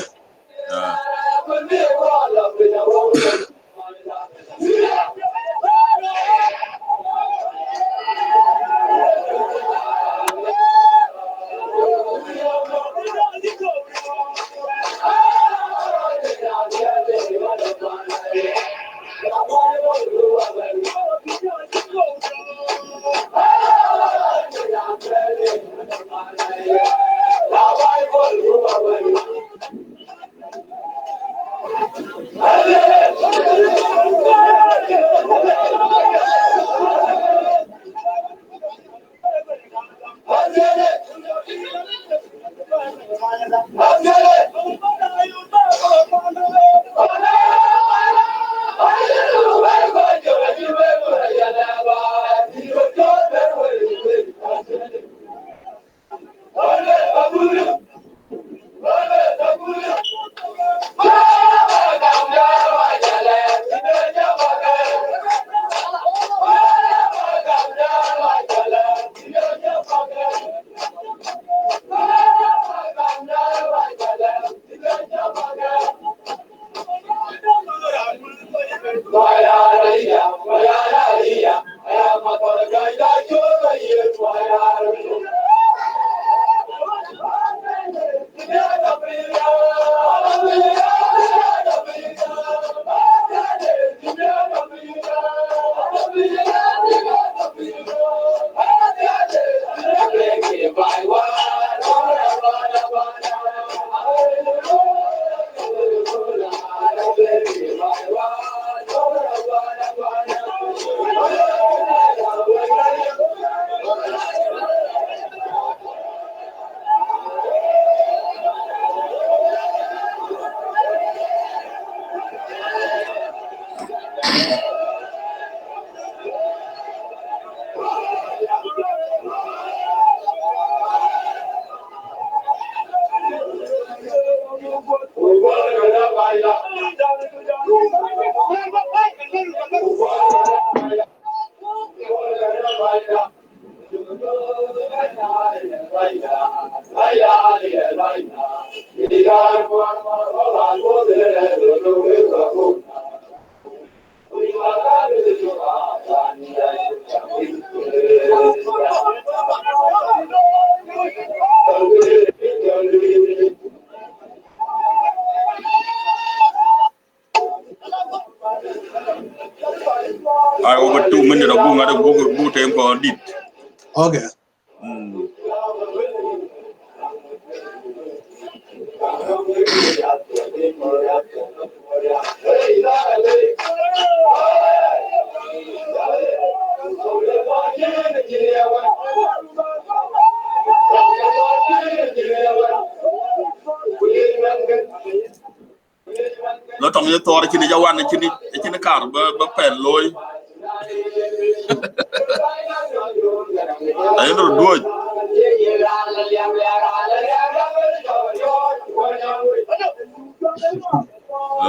I over 2 minutes of book tempo did. Okay. Nó trong cái to trên cái jawan trên cái car bơ pen lôi. Đấy nó đuôi.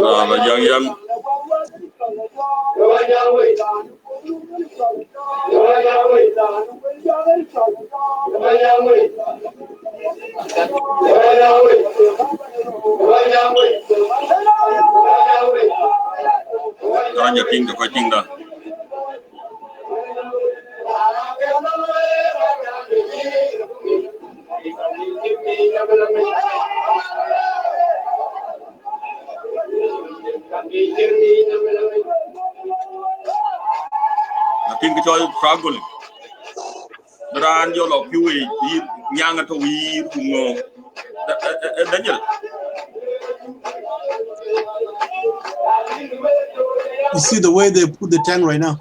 Rồi là dân Rồi giờ kinh được coi kinh đó. Kinh cái chơi struggle. Ran vô lọc vui nhang ăn thôi cùng ngô. Đấy nhỉ. You see the way they put the tank right now?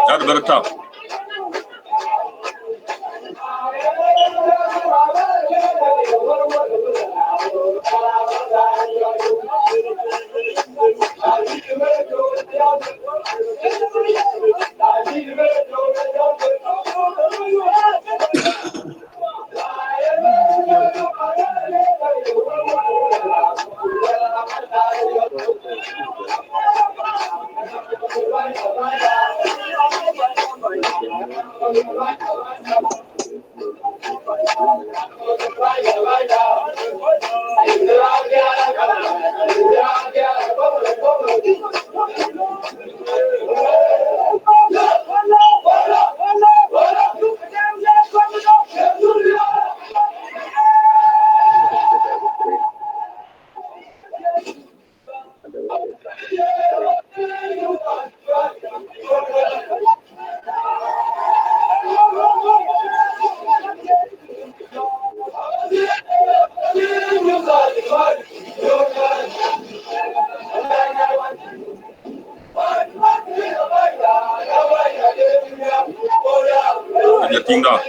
That's very tough. Giờ kinh đó.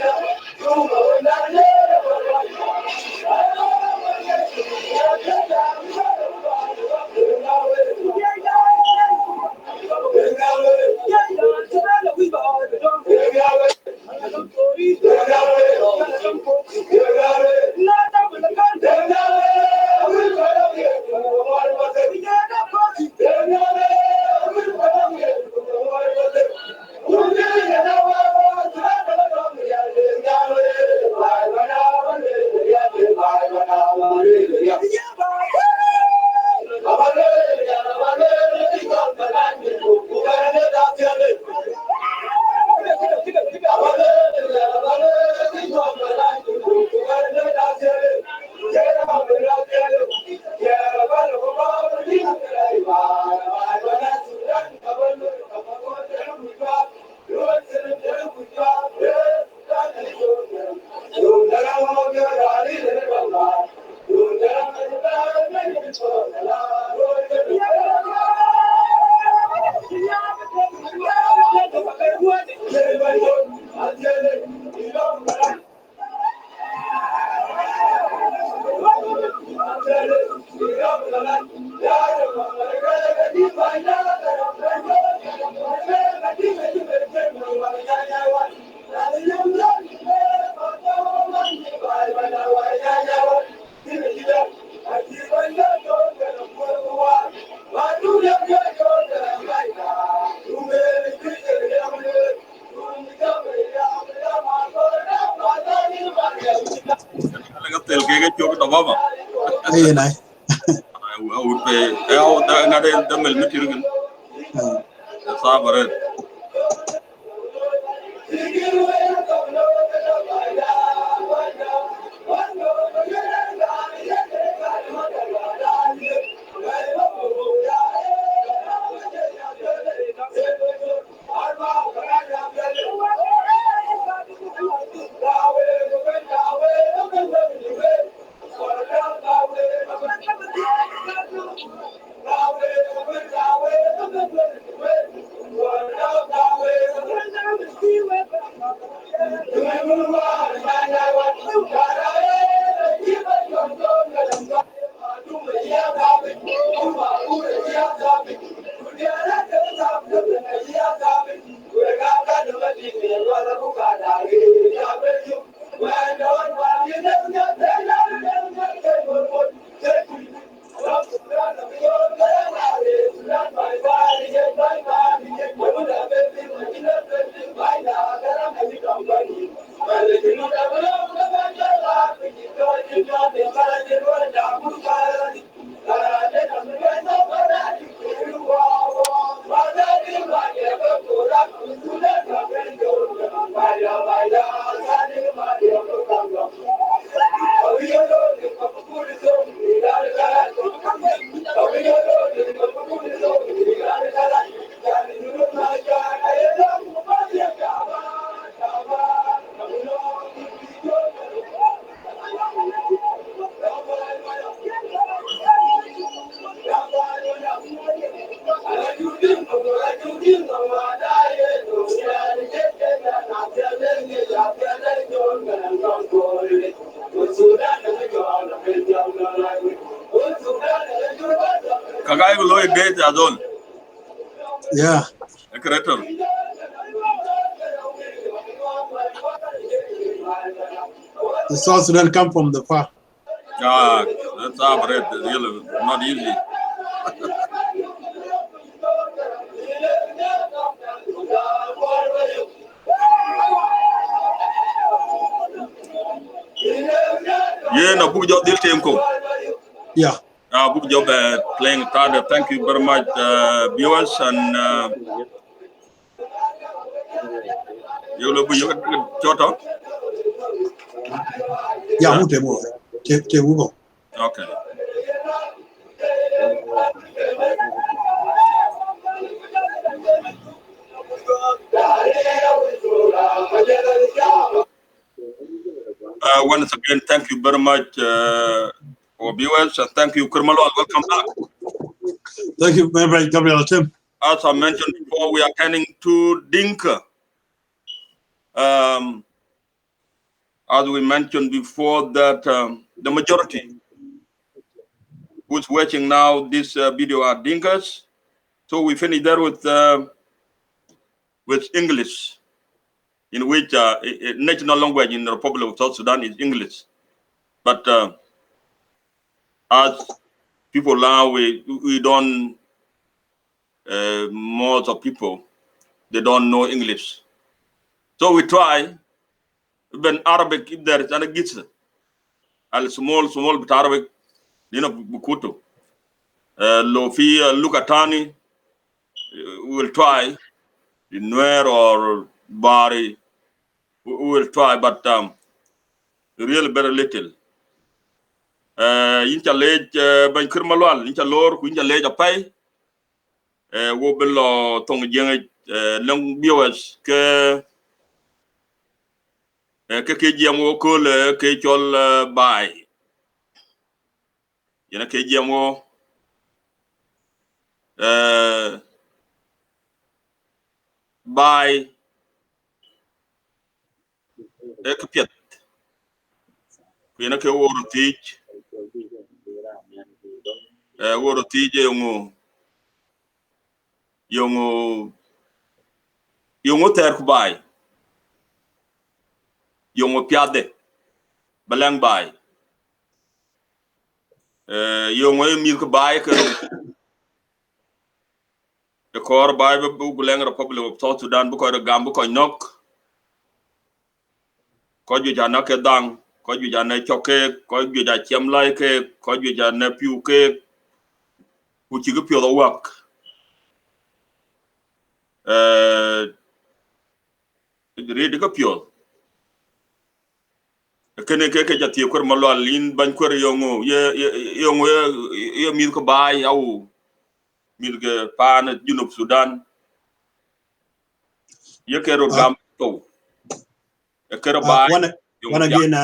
choke the mama. Hey, and I. I would pay out another the material. That's all it. Kagai will lower date as all. Yeah. Correct. The South Sudan come from the far. Ah, that's our bread. Really, not easy. Yeah, no book job deal team ko. Yeah. Book job playing card. Thank you very much, viewers, and you will be Choto. Yeah, who table? Table. Okay. Once again, thank you very much, our viewers, and thank you, Kurmalo. Welcome back. Thank you very much, Gabriel Tim. As I mentioned before, we are turning to Dinka. As we mentioned before, that the majority who's watching now this video are Dinkas. So we finish there with English, in which national language in the Republic of South Sudan is English. But as people now, we don't, most of people, they don't know English. So we try, even Arabic, if there is any gitsa, al small bit Arabic, bukutu. Lofi Lukatani, we will try, in Nuer or Bari, we will try, but really very little. Incha lej ban kirmalwal, incha lor, ku incha lej apay, wo bello tong jeng long viewers ke jam wo ko le ke chol bay. Yana ke jam wo bay ke piet. Ku yana ke woro tich, woro tich yongo ter ku bay, yongo piade, balang bay. Yongo mi ku bay ke the core Bible book Bulang Republic of South Sudan, book or Gambo ko nok, ko ju jana ke dang, ko ju ja ne choke ko ju ja chem lai ke ko ju ja ne piu ke ku chi ko pio do wak re de ko pio kene ke ja ti ko mo lo lin ban ko yongo yongo ye mi ko bay au mi ke pan junub Sudan ye ke ro gam to e ke ro bay one again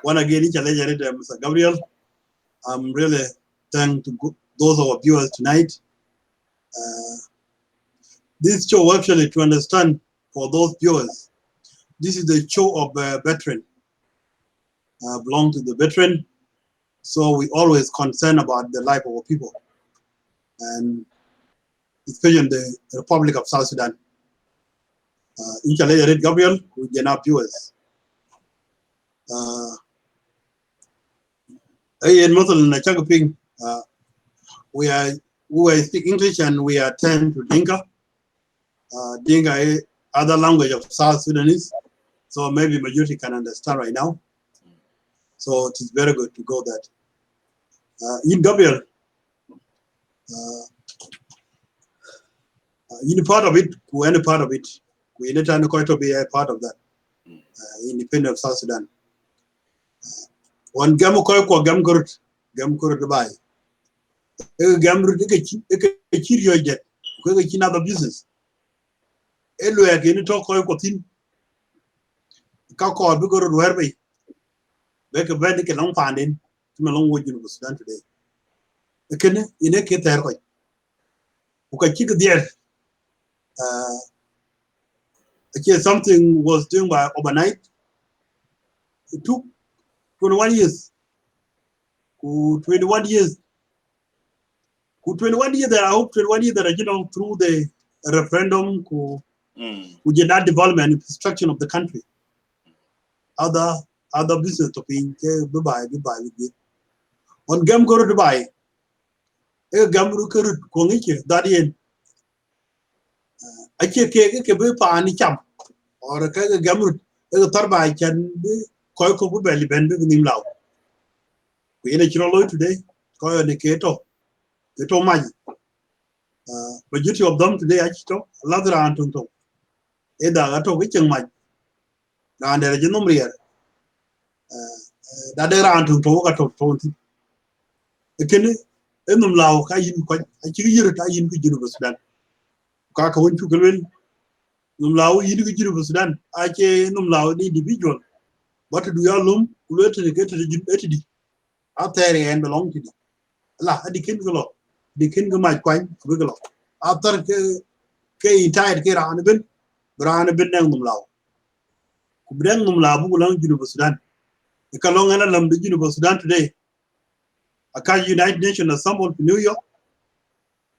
one again Mr. Gabriel. I'm really thankful to those of our viewers tonight. This show actually to understand for those viewers, this is the show of a veteran, belong to the veteran. So we always concern about the life of our people, and especially in the Republic of South Sudan. Inshallah, Gabriel, we get our viewers. We speak English and we attend to Dinka. Dinka is other language of South Sudanese, so maybe majority can understand right now. So it is very good to go that. In Gabriel, in part of it, we any part of it, we need to be a part of that. Independent of South Sudan. One gamu koi ko gam kurut Dubai. Gam kurut chiri jet. Ko another business. Elu ya kini to koi ko tin. Ka ko bi kurut werbe. Be ke be ke long pandin. Tuma long wo jinu Sudan today. Kene ine ke ter ko. Ko chiki there. Something was doing by overnight. It took 21 years. 21 years. 21 years that I hope 21 years that through the referendum we did that development infrastructure of the country. Other business to pay goodbye. On gam go to buy. Gam ruker kongike that in I ke be pa ani cham or ka gamrut tarba can be koi ko belly bend nim law. We in a chiro today koi on the keto maj. Majority of them today actually another antung. Either ato kicheng maj. And there is no real. That they ran to talk at 20. Again, Enum Lao, Kayin, I cheer it, I in the Sudan. Kaka went to Gulwin, Num Lao, in the Sudan. I say Num Lao, the individual. What do you loom? Who let it get to the Unity? Out there and belong to it. La, the king go. The king go my quine, wiggle. After Kay tired Kira on a bin, Bran a bin Num Lao. Kubren Num Lao, who belong to Sudan. The Kalong and Lam, the University Sudan today. A United Nations Assembly in New York,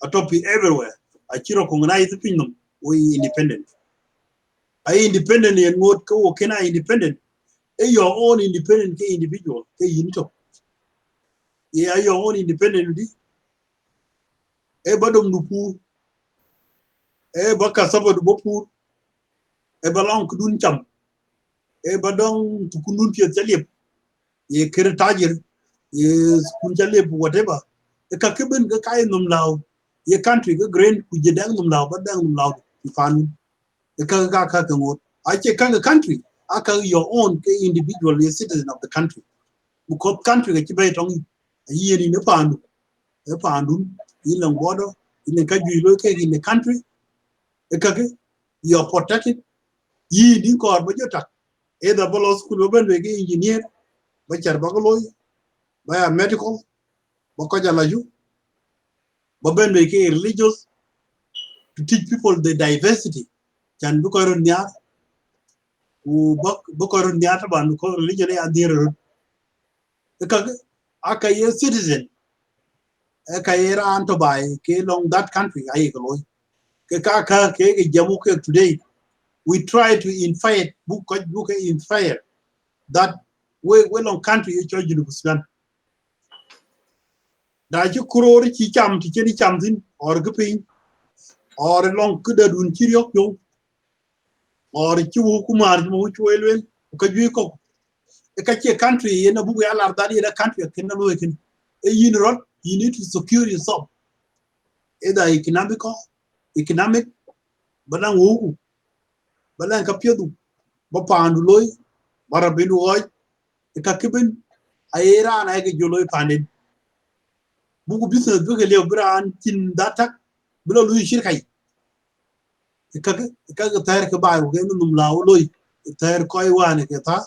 a topic everywhere. A Chiro Kongai the Pinum, we independent. I independent and what can I independent? Your own independent individual, unito. Yeah, your own independent. Badum Nupu, Baka Saba Bopu, Balong Kudun Cham, Badong to Kununtia Jalip, ye Kiritajir, yes, Kunjalip, whatever. The Kakibin Gakai Num Lao, your country, the grain, could you dang them now, but dang them loud, you find the Kaka. I check a country, I can your own individual citizen of the country. Because country that you bet on a year in a pound, in a water, in a country located in the country, you're protected. Ye didn't call Bajota. Either Bolo School open engineer, Bachar Bagaloy, by a medical, Bokaja Laju, Boben religious to teach people the diversity. Can Bukoron Nya, who Bukoron Nyataban, who call religion and dear. Because Akaye citizen, Akayera Antobai, K long that country, Ayekaloy. Kaka Jamuke today. We try to infire book infire that we long country you charge you Sudan. That you kurori cham to cheni chamzin or guping or a long kudadun chiriok or chiwu kumar which will Kajuko. a country in a book that in a country can look in a unit you need to secure yourself either economic balang wu balang kapyedu ba pandu loy barabinu hoy ka kibin ayera na ke joloy pandin buku business buku le bran tin datak bulo lu shirkai ka tayar ka ba ko num law loy tayar koy wane ke ta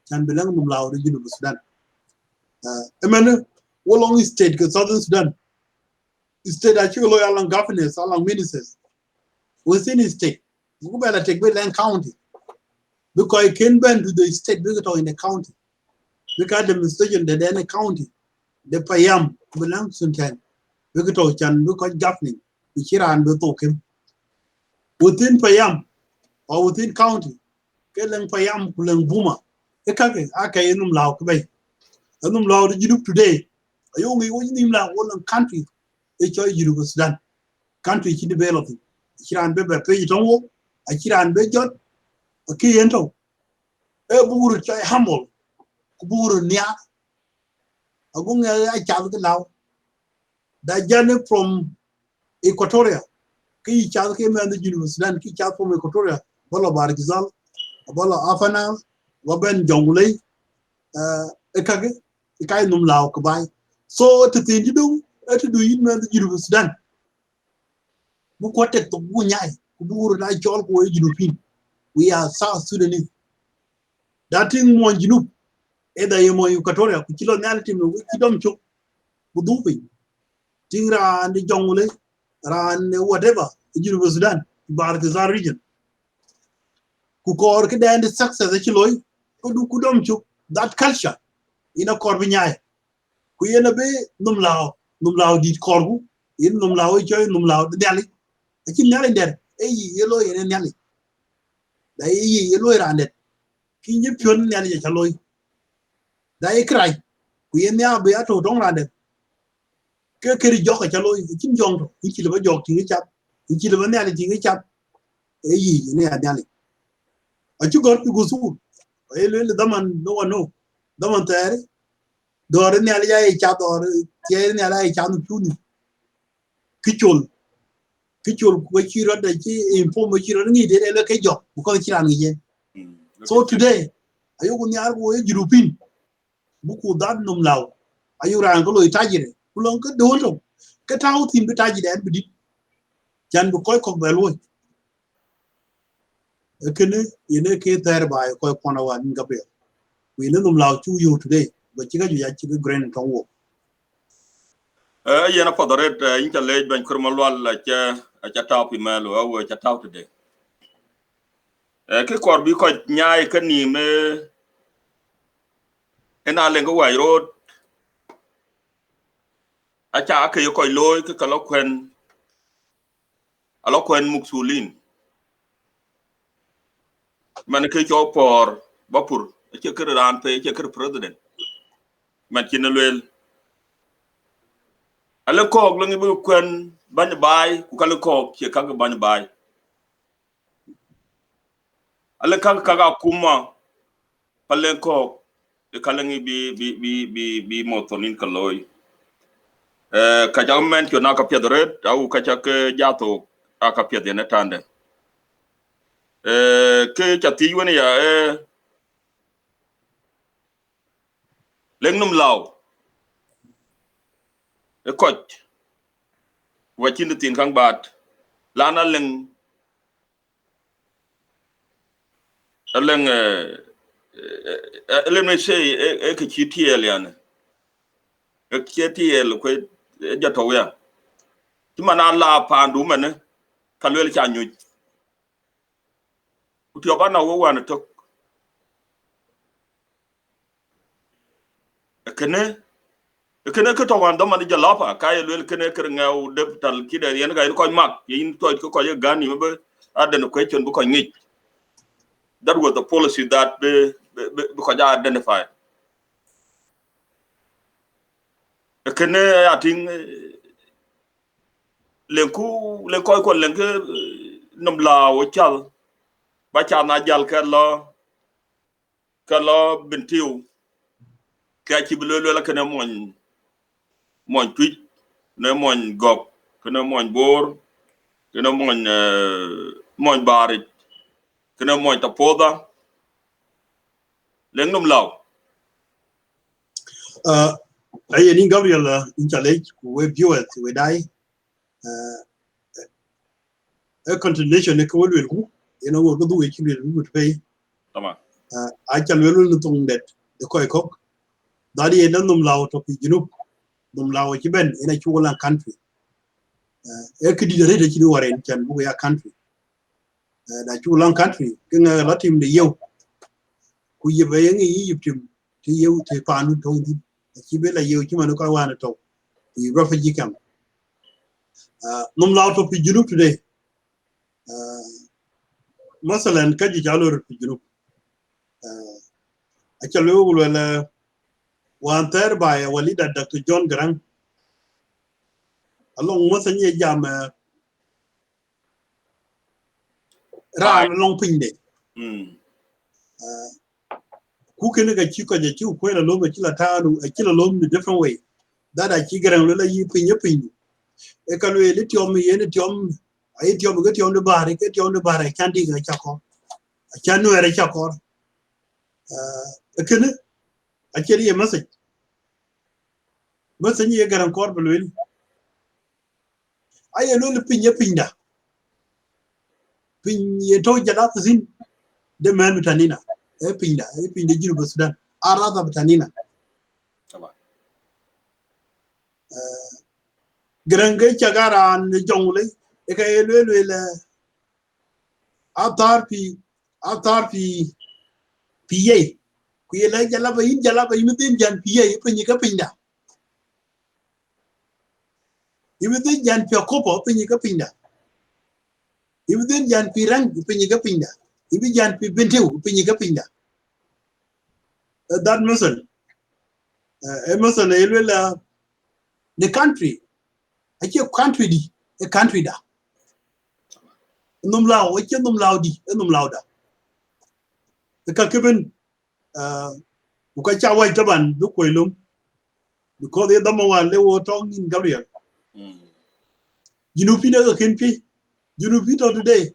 can bilang num law de jinu Sudan emen wolong state ke Southern Sudan state actually loy along governors along ministers within the state buku bela take Land County because it can bend to the state because in the county because the administration that in the county the payam bilang sunten because can because governing the chiran be token within payam or within county kelang payam kulang buma ekake aka enum law kbay enum law de jidup today ayongi woni law won country e choy jidup Sudan country chi developing chiran be pe tonwo a chiran be jot ki ento e buru choy hamol buru nya agung ay chav ke law da jane from Equatoria ki chav ke man de jidup Sudan ki chav from Equatoria bolo bargizal bolo afana waben jonglei ekage ikai num law ko bay so to tin jidu to do yin man jidu Sudan bu ko tek to bu nyaay ku buru na chol ko jidu pin we are South Sudanese that thing mo jidu e da yemo Equatoria ku kilo nyal tim no ki dom chok bu du pin tingra and jongle ran whatever jidu Sudan bar the region ku ko ke da and success e loy ko du ku dom chok that culture ina kor bi nyaay ku yena be num law dit korgu yin num law choy num law dali ci nyale der e yi yelo yene nyale da yi yelo randet ki ñe pion nyale ja loy da e kray ku yen ya be ato dong randet ke keri joko ca loy ci njong to ci le ba jok ti ci ci le ba nyale ti ci e yi ne ya nyale a ci gor ku su e le daman no daman tare dore nyale ja e ca dore tiere nyale e ca nu tuni kichol ko ci roda ci informe ci roda ngi de le kay jox bu ko ci ran ngi so today ayogo nyar ko e jurupin bu ko dad num law ayura ko loy tajire ku lon ko do to ka taw tim bi tajire en bidi jan bu koy ko belo e kene yene ke ter ba ko ko na wa ngabe we num law chu you today ba ci ga ju ya ci grand ton wo yena podoret incha lej ben kurmalwal cha taw pi malo awo cha taw today ke kor bi ko nyaay ka ni me ena le ngo wai road acha ke ko loy ke kala kwen alo kwen muksulin man ke cho por bapur ke ke ran pe ke ke president man kinelwel ale ko lo ngi bu kwen ban bay ku kala ko ke ka ban bay ale ka kuma palen ko e kala ngi bi motonin kaloy ka jagmen ko na ka piedret au ka cha ke jato aka piedene tande ke chati woni ya lengnum law e koch wachin tin kang bat lana leng let me say e ke chitiel yani e chitiel ko jato ya timana la pandu mane kalwel cha nyu utio bana wo wan to kene ke to wan do man jalapa kay lwel kene ker ngaw deptal kide yen ga ko mak yin to ko ye gani be aden question bu ko ngi that was the policy that be ko ja identify kene I think len ko len ke nom la o chal ba cha na jal ka lo bintiu ka ci bulu la kana mon tweet na mon gok kana mon bor kana mon bari kana mon tapoda lengum law ay ni Gabriel in challenge we viewers we die a continuation ne ko wel ku eno go do we ki wel pay tama I can well no tung that the koi kok that ye num law to pi junub num law ki ben in a chulan country e ki di de ki waren can bu ya country da chulan country kinga latim de yew ku ye be ngi yiptim ti yew te panu to di ki be la yew ki man ko wana to the refugee camp num law to pi junub today masalan kaji jalo pi junub a chalo wala wan ter by walida Dr. John Grant along masanye jam ran long pin de ku kene ga chiko je chi ko la loma chila tanu a chila lom in a different way that a chi garan la yi pin e ka le tiom ye ne tiom ai tiom ga tiom de bare ke tiom de bare kan di ga chako a chanu era chako kene a cheri ye message ye garan kor bulwel ai lo le pin da pin ye to jada zin de man tanina e pin de jiru Sudan arada tanina Grange Chagaran Jongle, a Autarpi, PA. We like Jalaba in Jalaba, within Jan PA, Pinica Pinda. Within Jan Piacopo, Pinica Pinda. Within Jan Pirang, Pinica Pinda. If Jan Pintu, Pinica Pinda. That muscle. Emerson, the country. I keep country, a country da. Num lao, I can't num laudi, and num lauda. The Kakibin. Ukacha white taban do koilum because the dama one they were talking in Gabriel. You know, Peter Kenpi, you know, Peter today.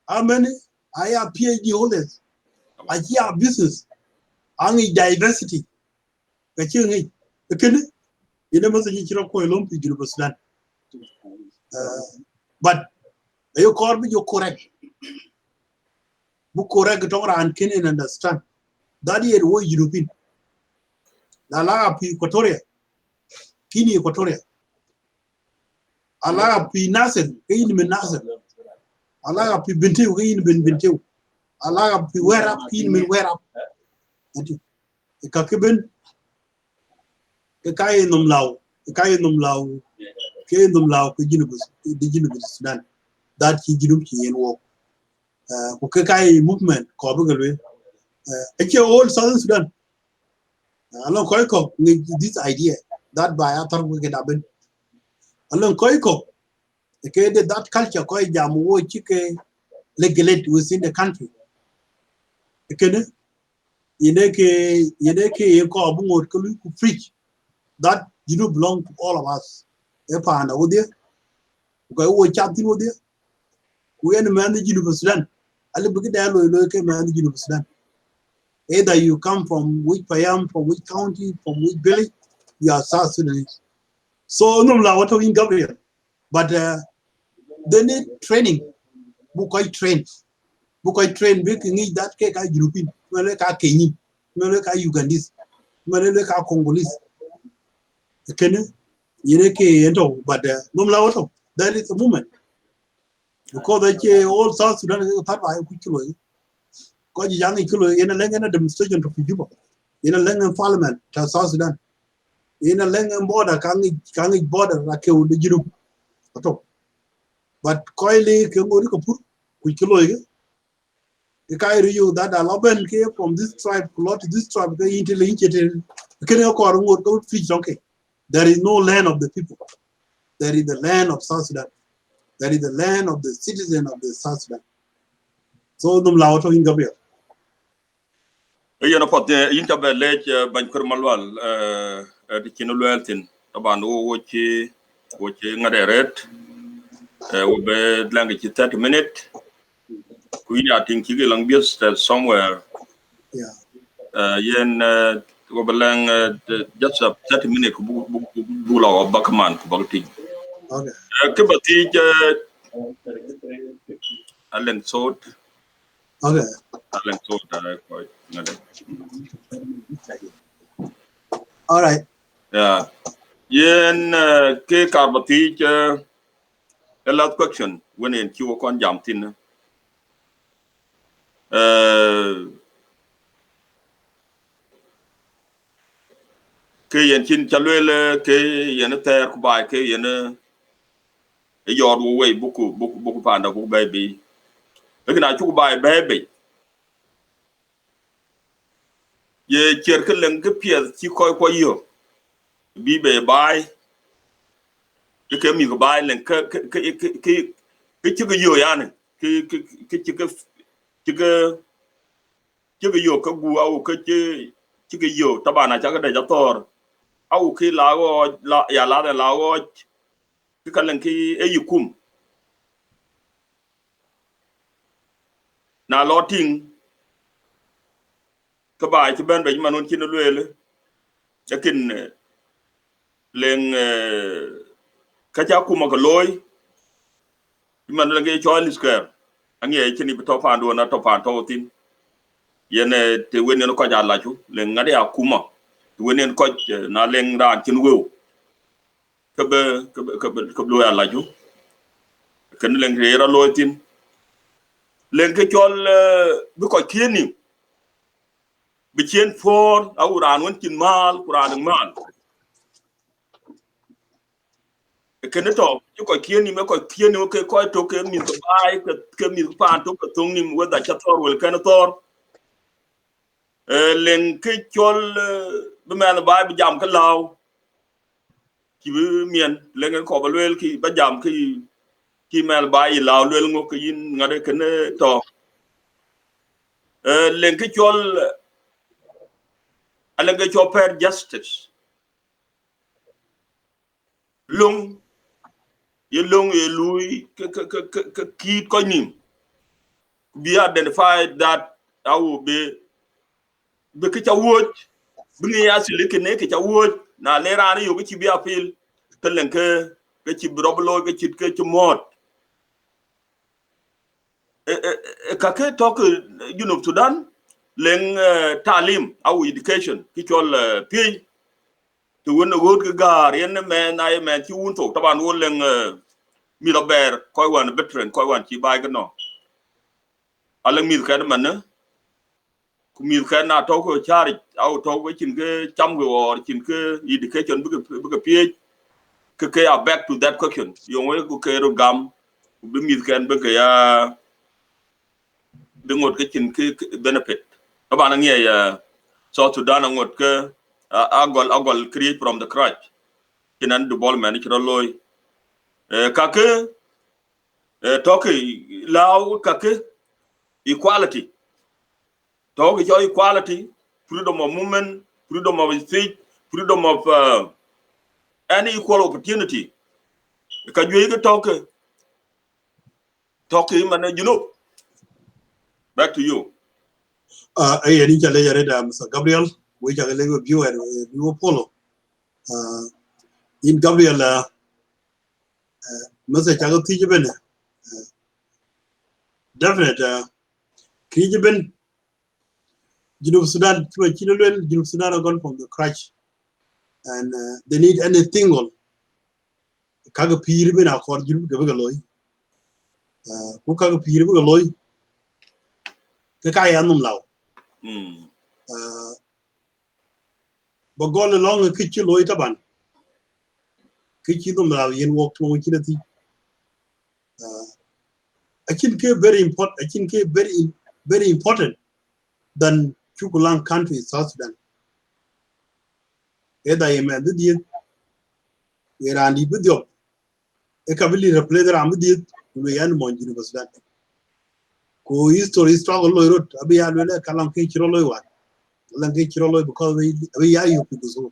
How many? I have PhD holders. I have business. I need diversity. The king, the king, you never say you know, koilum, you know, Sudan. But you call me, you're correct. Book correct, don't and can understand. That is what European. La la, Equatoria. Kini Equatoria. Allah pi nasir kayin min nasir Allah pi bintiu kayin bin bintiu Allah pi werap kayin min werap ati ka keben ka kayin num law ko jinubus Sudan that ki jinub ki yen wo ko ka kayi movement ko bugalwe ake all Southern Sudan alon ko this idea that by atar ko ke daben alon ko that culture ko jam wo chike legalate within the country kene yene ko bungot ko ku preach that you know belong to all of us e pa na wodi ko wo chapti wodi ku en man the Sudan ali bugi da lo ke man the Sudan either you come from which payam from which county from which village you are South Sudanese so no la what in Gabriel but they need training bukoy train be ngi that ke ka European mele ka Kenyan mele ka Ugandese mele ka Congolese kene yene ke ento but mum la auto that is a movement because they all South Sudan part by ku kilo ko ji yang kilo yene lenga demonstration to Juba yene lenga parliament to South Sudan yene lenga border kan border la ke u de jiru auto but koile ke ngori ko pur ku kilo the guy you that are Laban came from this tribe, to this tribe, they intelligent. Okay. There is no land of the people. There is the land of South Sudan. There is the land of the citizen of the South Sudan. So them lao talking Gabriel. Yana pot yin ta bele ban kur malwal de kino lweltin taban wo ci ngaderet wo be lang ci 30 minutes ku ya tin ki lang bios somewhere yen wo be lang just 30 minutes bu la bakman ku bakti ke bati alen sort alen sort ko ngade all right yeah yen ke karbati a last question when in kiwo kon jam tin ke yen chin chalwele ke yen ter ku bai ke yen e yor wo we buku panda ku baby e na chu bai baby ye cher ke leng ke pie chi ko yo bi be bai ke mi ko bai leng ke chi yo yani ke chi yo ka gu au ke chi yo tabana cha ka de ja tor au ki la go la ya la de la go ki kalen ki e yukum na loting ka ba ti ben be manon kin lwele lakin len ka ja kuma ko loy man la nge cho lisker ange chini to pa ndo na to pa to tin yene te wenen ko ja la chu len ngade akuma te wenen ko na len ran kin wew ka be lo ya la chu ken len re ra loy tin len ke chol bi ko kieni bi chen for au ran won kin mal quran mal ken to ko kieni me ko kieni ko to ke mi to bai ke mi pa to ko tung ni wada cha tor wel ken tor len ke chol bi man bai bi jam ka law ki bi mien len ko ba wel ki ba jam ki man bai law wel ngo ko yin ngade ken to len ke chol alen ke chol fair justice lung ye long ye lui ki ko nim be identified that I will be ke chawoj bi ni asile ke ne ke chawoj na le ran yo ke bi apil ke len ke chi broblo ke chit ke chmot ka ke talk you know Sudan len talim au education ki chol pi to won go ke gar yen men ay men chi un to taban won len mi lo ber koy wan veteran koy wan chi bay ke no ala mi ka man na ku mi ka na to ko chari au to ko chin ke cham go or chin ke education bu ke ke back to that question yo we ku ke ro gam bi mi ka be ke ya bi ngot ke chin ke benefit aba na nge ya so to dana ngot ke agol create from the crutch kinan development ki loy ka ke to ke law ka ke equality to your equality, freedom of movement, freedom of speech, freedom of any equal opportunity. Can you talk him and you know? Back to you. I need to lay Mr. Gabriel, which I will view and you follow. In Gabriel, Mr. Chago Tijaben, definite, Kijaben, Sudan, Sudan are gone from the crash, and they need anything on Kaga Piribin, accord you, Gavagaloy, who Kaga Piribaloy, Kakayanum Lao. But gone along a kitchen loitaban. Kitchen Lao, walk to Kinati. I think very important. I think very important than Chukulang country, South Sudan. Either I am the deal where I need with you. A kabili replay the Ramadi, we end Mon University. Ko history struggle loy road, Abi Alwele Kalam Kichiro loy one. language rolo because we are you people so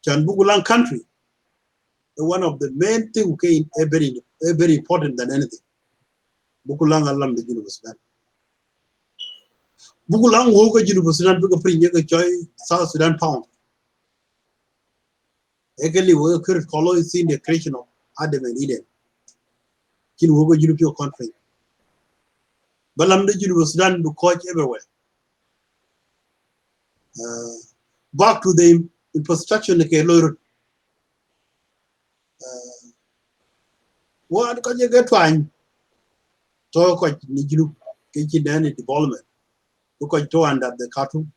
Chan Bugulang country one of the main thing okay very important than anything Bugulang alam the University Bugulang woga University because bring you joy South Sudan pound actually we could follow in the creation of Adam and Eden kin woga European country Balam the University to coach everywhere back to the infrastructure in the what can you get fine to coach Nijiru kitchen and development because to under the cartoon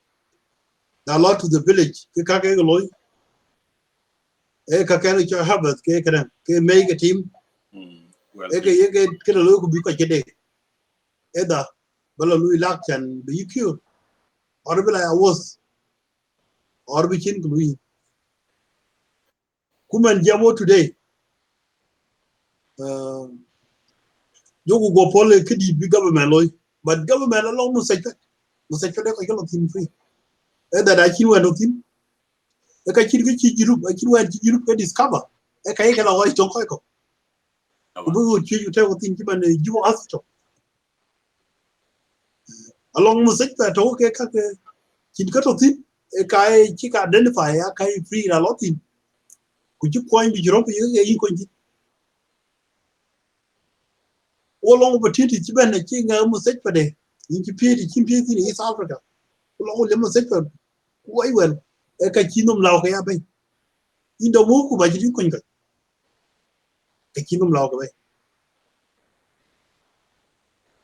a lot to the village Kikakaloy Kakanicho Harvard K make a team you get a look because today either Balalui Lak and be cute or be like I was or be chin Louis Kuman Jamo today you go poll could be government loy but government alone no sector free that I can win nothing a kachin I can discover a kayak always don't quite go you tell what think you ask along the sector to okay chin cut of thing a kai chick identify a kai free a lot in could you point the Europe you could all long opportunity to bend a king almost set for day in East Africa long lemon sector why well a kachinum lao kaya bay in the walk by you can get a kingdom lao away.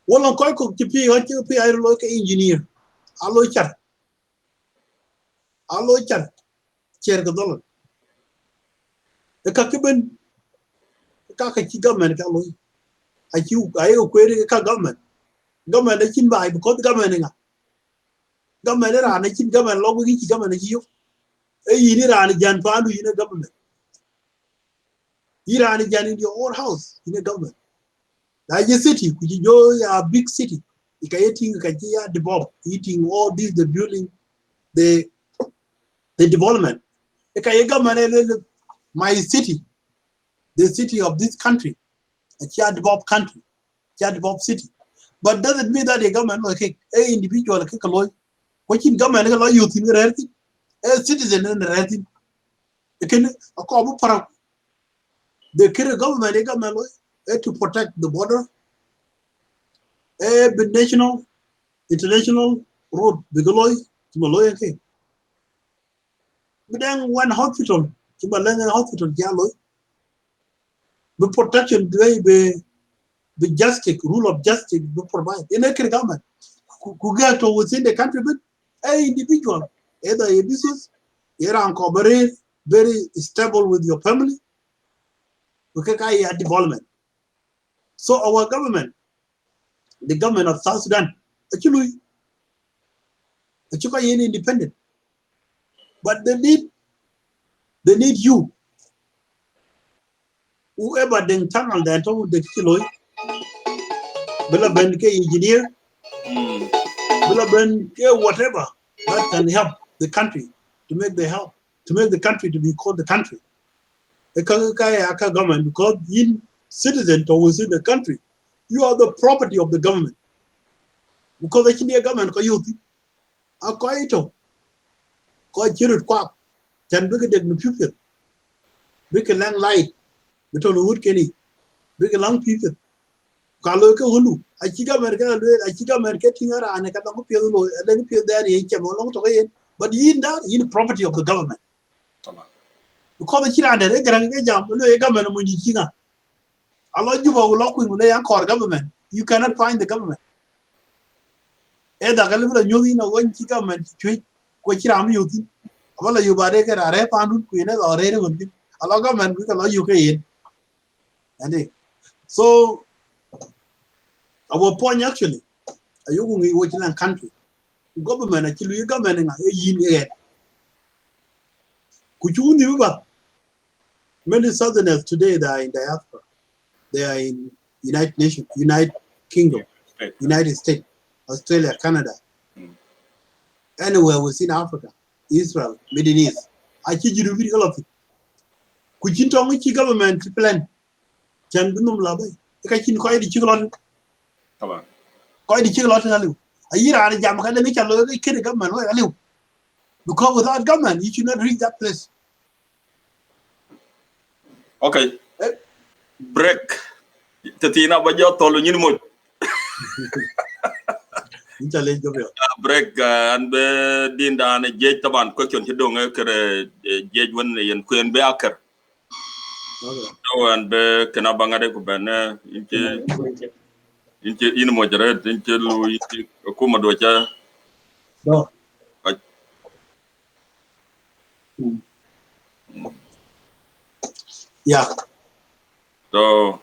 Well, on Koiko to pay I look engineer. Alloy chat. Chair the dollar. The Kakaban Kakachi government alloy. I query a government. Government they can buy because government. Government and I can government law with each government. You need a Jan Pandu in a government. You are in your own house in a government. Like a city, which is a big city. Eating eating all this, the building, the development. My city, the city of this country, a developed country, developed city. But doesn't mean that the government like a individual like a lawyer. What in government like you think a citizen in the rating. It can a call for the government to protect the border, a national, international road, the Galoy, Timaloy. But then one hospital, Timbalang hospital, Yellow, the protection, the justice, rule of justice, we provide. In a government, who get to within the country, but a individual, either a business, you're cooperate, very stable with your family, we can get development. So our government, the government of South Sudan, actually independent, but they need you. Whoever the internal that told the kilo, Bella Ben engineer, Bella Ben whatever that can help the country to make the country to be called the country. The government because in citizen to within the country, you are the property of the government. Because the Indian government ko youth, a koito, ko chirut kwak, can big the people, big a land light, between wood kenny, big a long people. Kaloka Hulu, I chica America, and I can't appeal, let me appeal there in Chamon to win, but in that, in property of the government. Because the China, the government, when you China. A lot of you are locking when they are called government. You cannot find the government. Either a little new in a one government, which I'm using. Well, you buy a rap and queen or a lot of government with a lot of UK. And so, our point actually, are you going to watch a country? Government actually, government a year. Could you know many Southerners today that are in diaspora? They are in United Nations, United Kingdom, United States, Australia, Canada. anywhere within Africa, Israel, Middle East. I see you do all of it. Could you tell me government plan? Can be no labai. I can quite the chicken. Come on. Quite the chicken. A year and a jam can make a little kid government. Because without government, you should not reach that place. Okay. Break. Tatina bajo tolu nyin mo. Break and be din da ne jej taban question ci do nga kere jej won yen kuen be akar. So and be kana bangade ko ben ince in moderate ince lu ince kuma do ca No. Yeah. So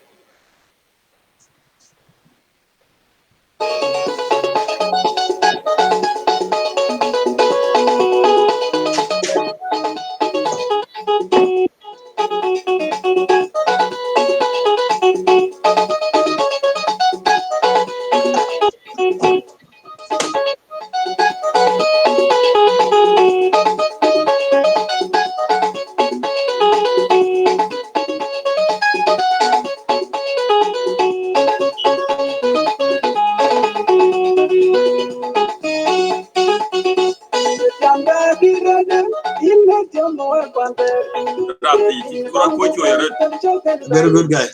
very good guy.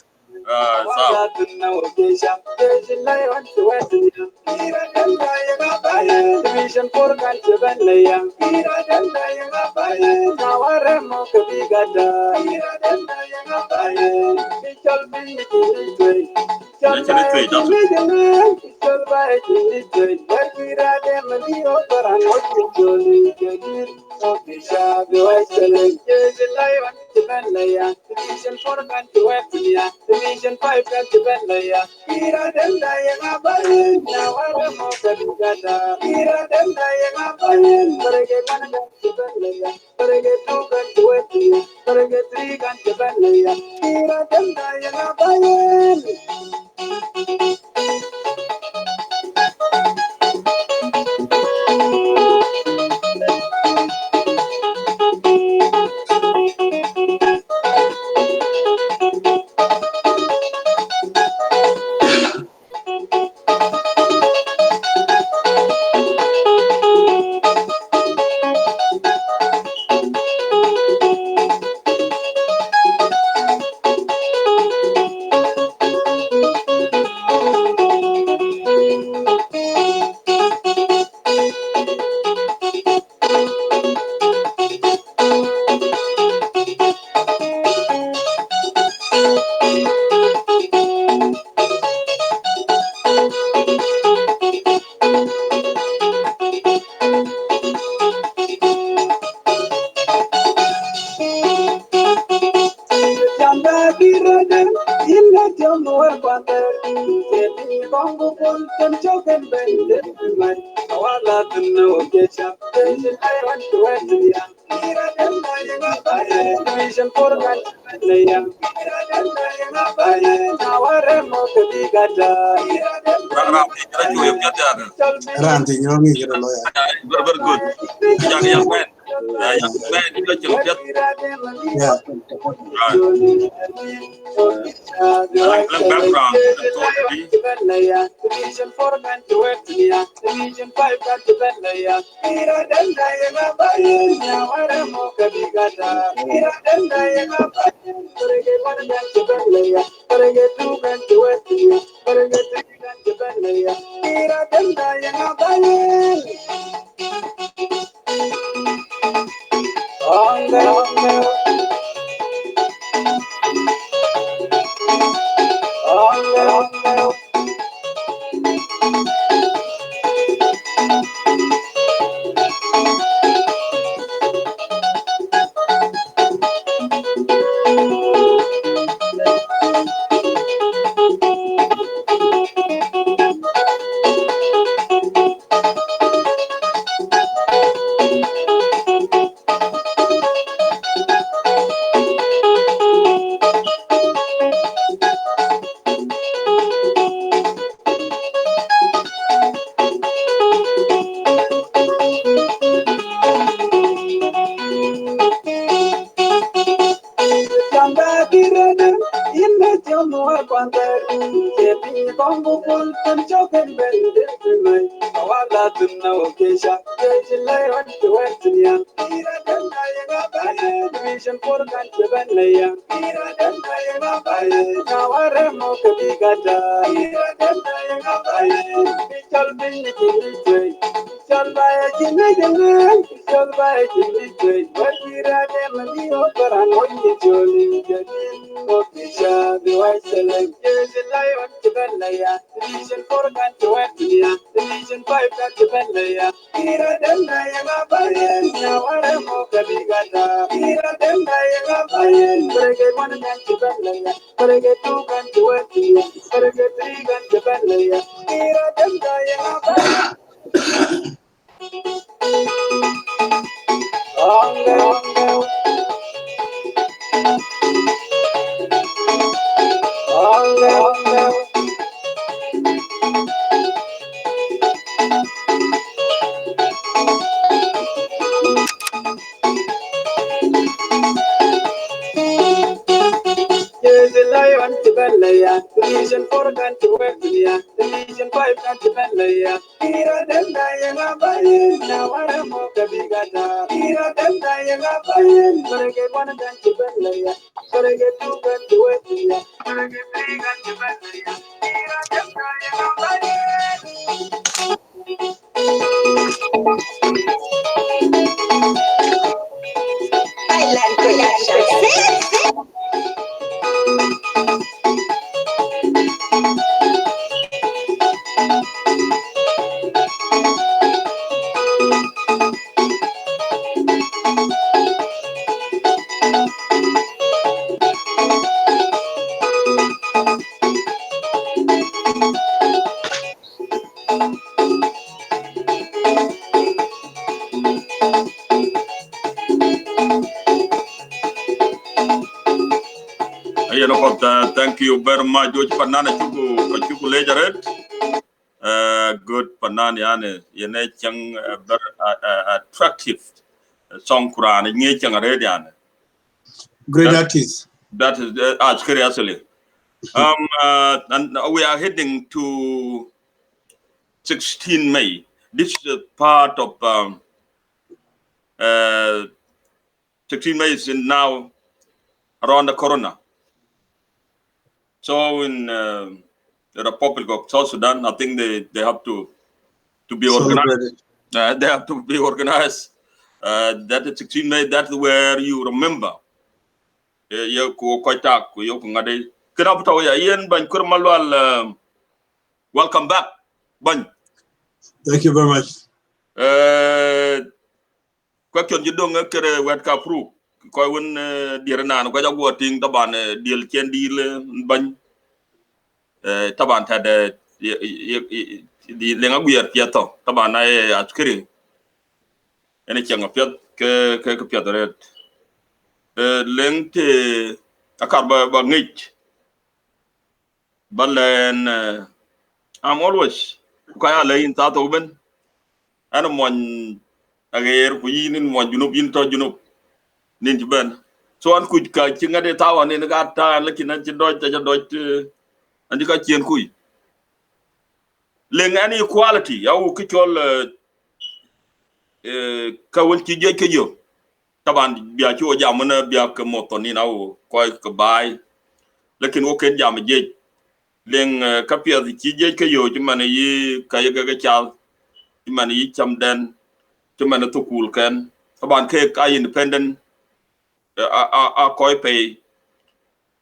Ranting, you know me, you're a lawyer. very good. Young man. Young man, you got your Yeah. Background. Thank you very much. Joji panana chuku lejaret. Good panani ane yene chang very attractive song Quran. Nye chang ready ane. Great artist. That is actually. And we are heading to 16 May. This is part of 16 May is now around the corona. So in the Republic of South Sudan, I think they have to be organized. They have to be organized. That is 16 May. That's where you remember. Welcome back, Ban. Thank you very much. Question you don't get a wet capru. Koi win dear nan, quite a working taban deal can deal ban taban had the Lengaguer Piato, taban I at Kiri. Any chang of Piat, Piat linked a carba nit. But then I'm always quite a lane that open. And I'm one again, we in one Junub to Junub Ninjaban. So one could catch at the tower in the gata looking at your Deutsch and you got Chien Kui. Ling any equality, I will kick all Kawanti Jakayo. Taban Biacho Yamana Biak Motonina, quite goodbye. Looking okay, Yamajay. Ling Kapia the Chijakayo, Jimani Kayaga Chal, Jimani Chamden, Jimana Tukul can. Taban cake, I independent. A koi pay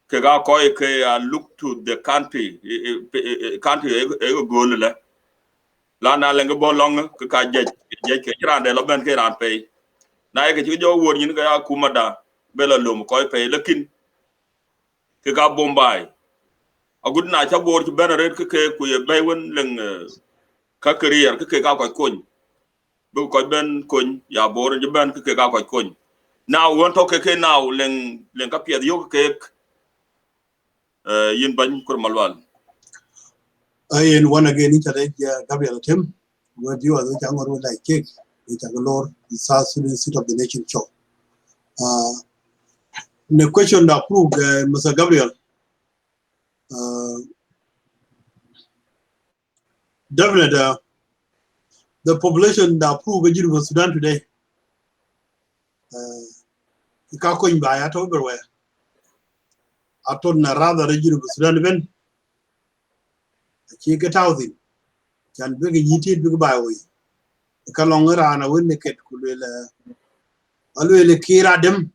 Kaga koi look to the country goal Lana Langabo long Kaka Jan de Loban Keran pay. Naika Joe wood in Gaya Kumada Bella Lum koi pay looking Kaga Bombay. A good night aboard to Benerit Kake with a Baywin Ling Kakari and Kaka Coin. Book Ben Coin, Yabor, Jaban Kaka Coin. Now, we want to talk now, Len Capia, the yoke cake, Yin Ban Kurmalwal. I one again, Gabriel Tim, where you are the young one like cake, which are the Lord, the South Sudan seat of the nation show. The question that proved, Mr. Gabriel, definitely the population that approve the Sudan today. Ka ko ba ya to everywhere. Aton na rather the Sudan ben. Ki ka thousand. Can be yiti big ba we. Ka long rana won ne ket kulela. Alwele kira dem.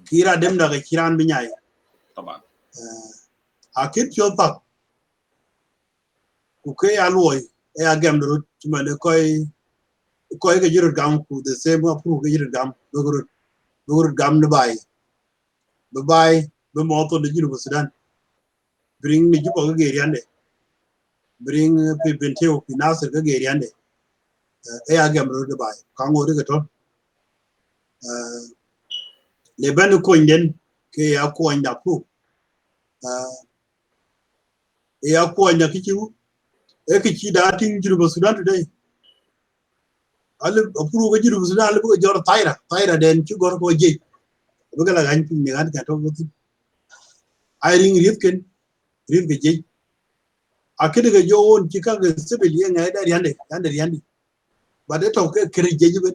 Kira dem da kiran bi nyai. Taban. Akit yo pak. Ku ke alloy e agam ro chimale koy ga jirut gam ku the same approve ga jirut gam dogurut gam ne bay be mo to de jiru Sudan bring ni juko ga geriande bring pe benteo pinasir ga geriande e agam ro de bay ka ngori ga to le ban ko nden ke ya ko anda ku e ya ko anda kichu e kichi da tin jiru Sudan today al approve ga jiru Sudan al bu jor taira den ci gor ko je bu ga la gañ ni ga ta to ai ring rifken rim ke je akede ga jo won ci ka ga sibil ye ngai da yande ba de to ke kire je be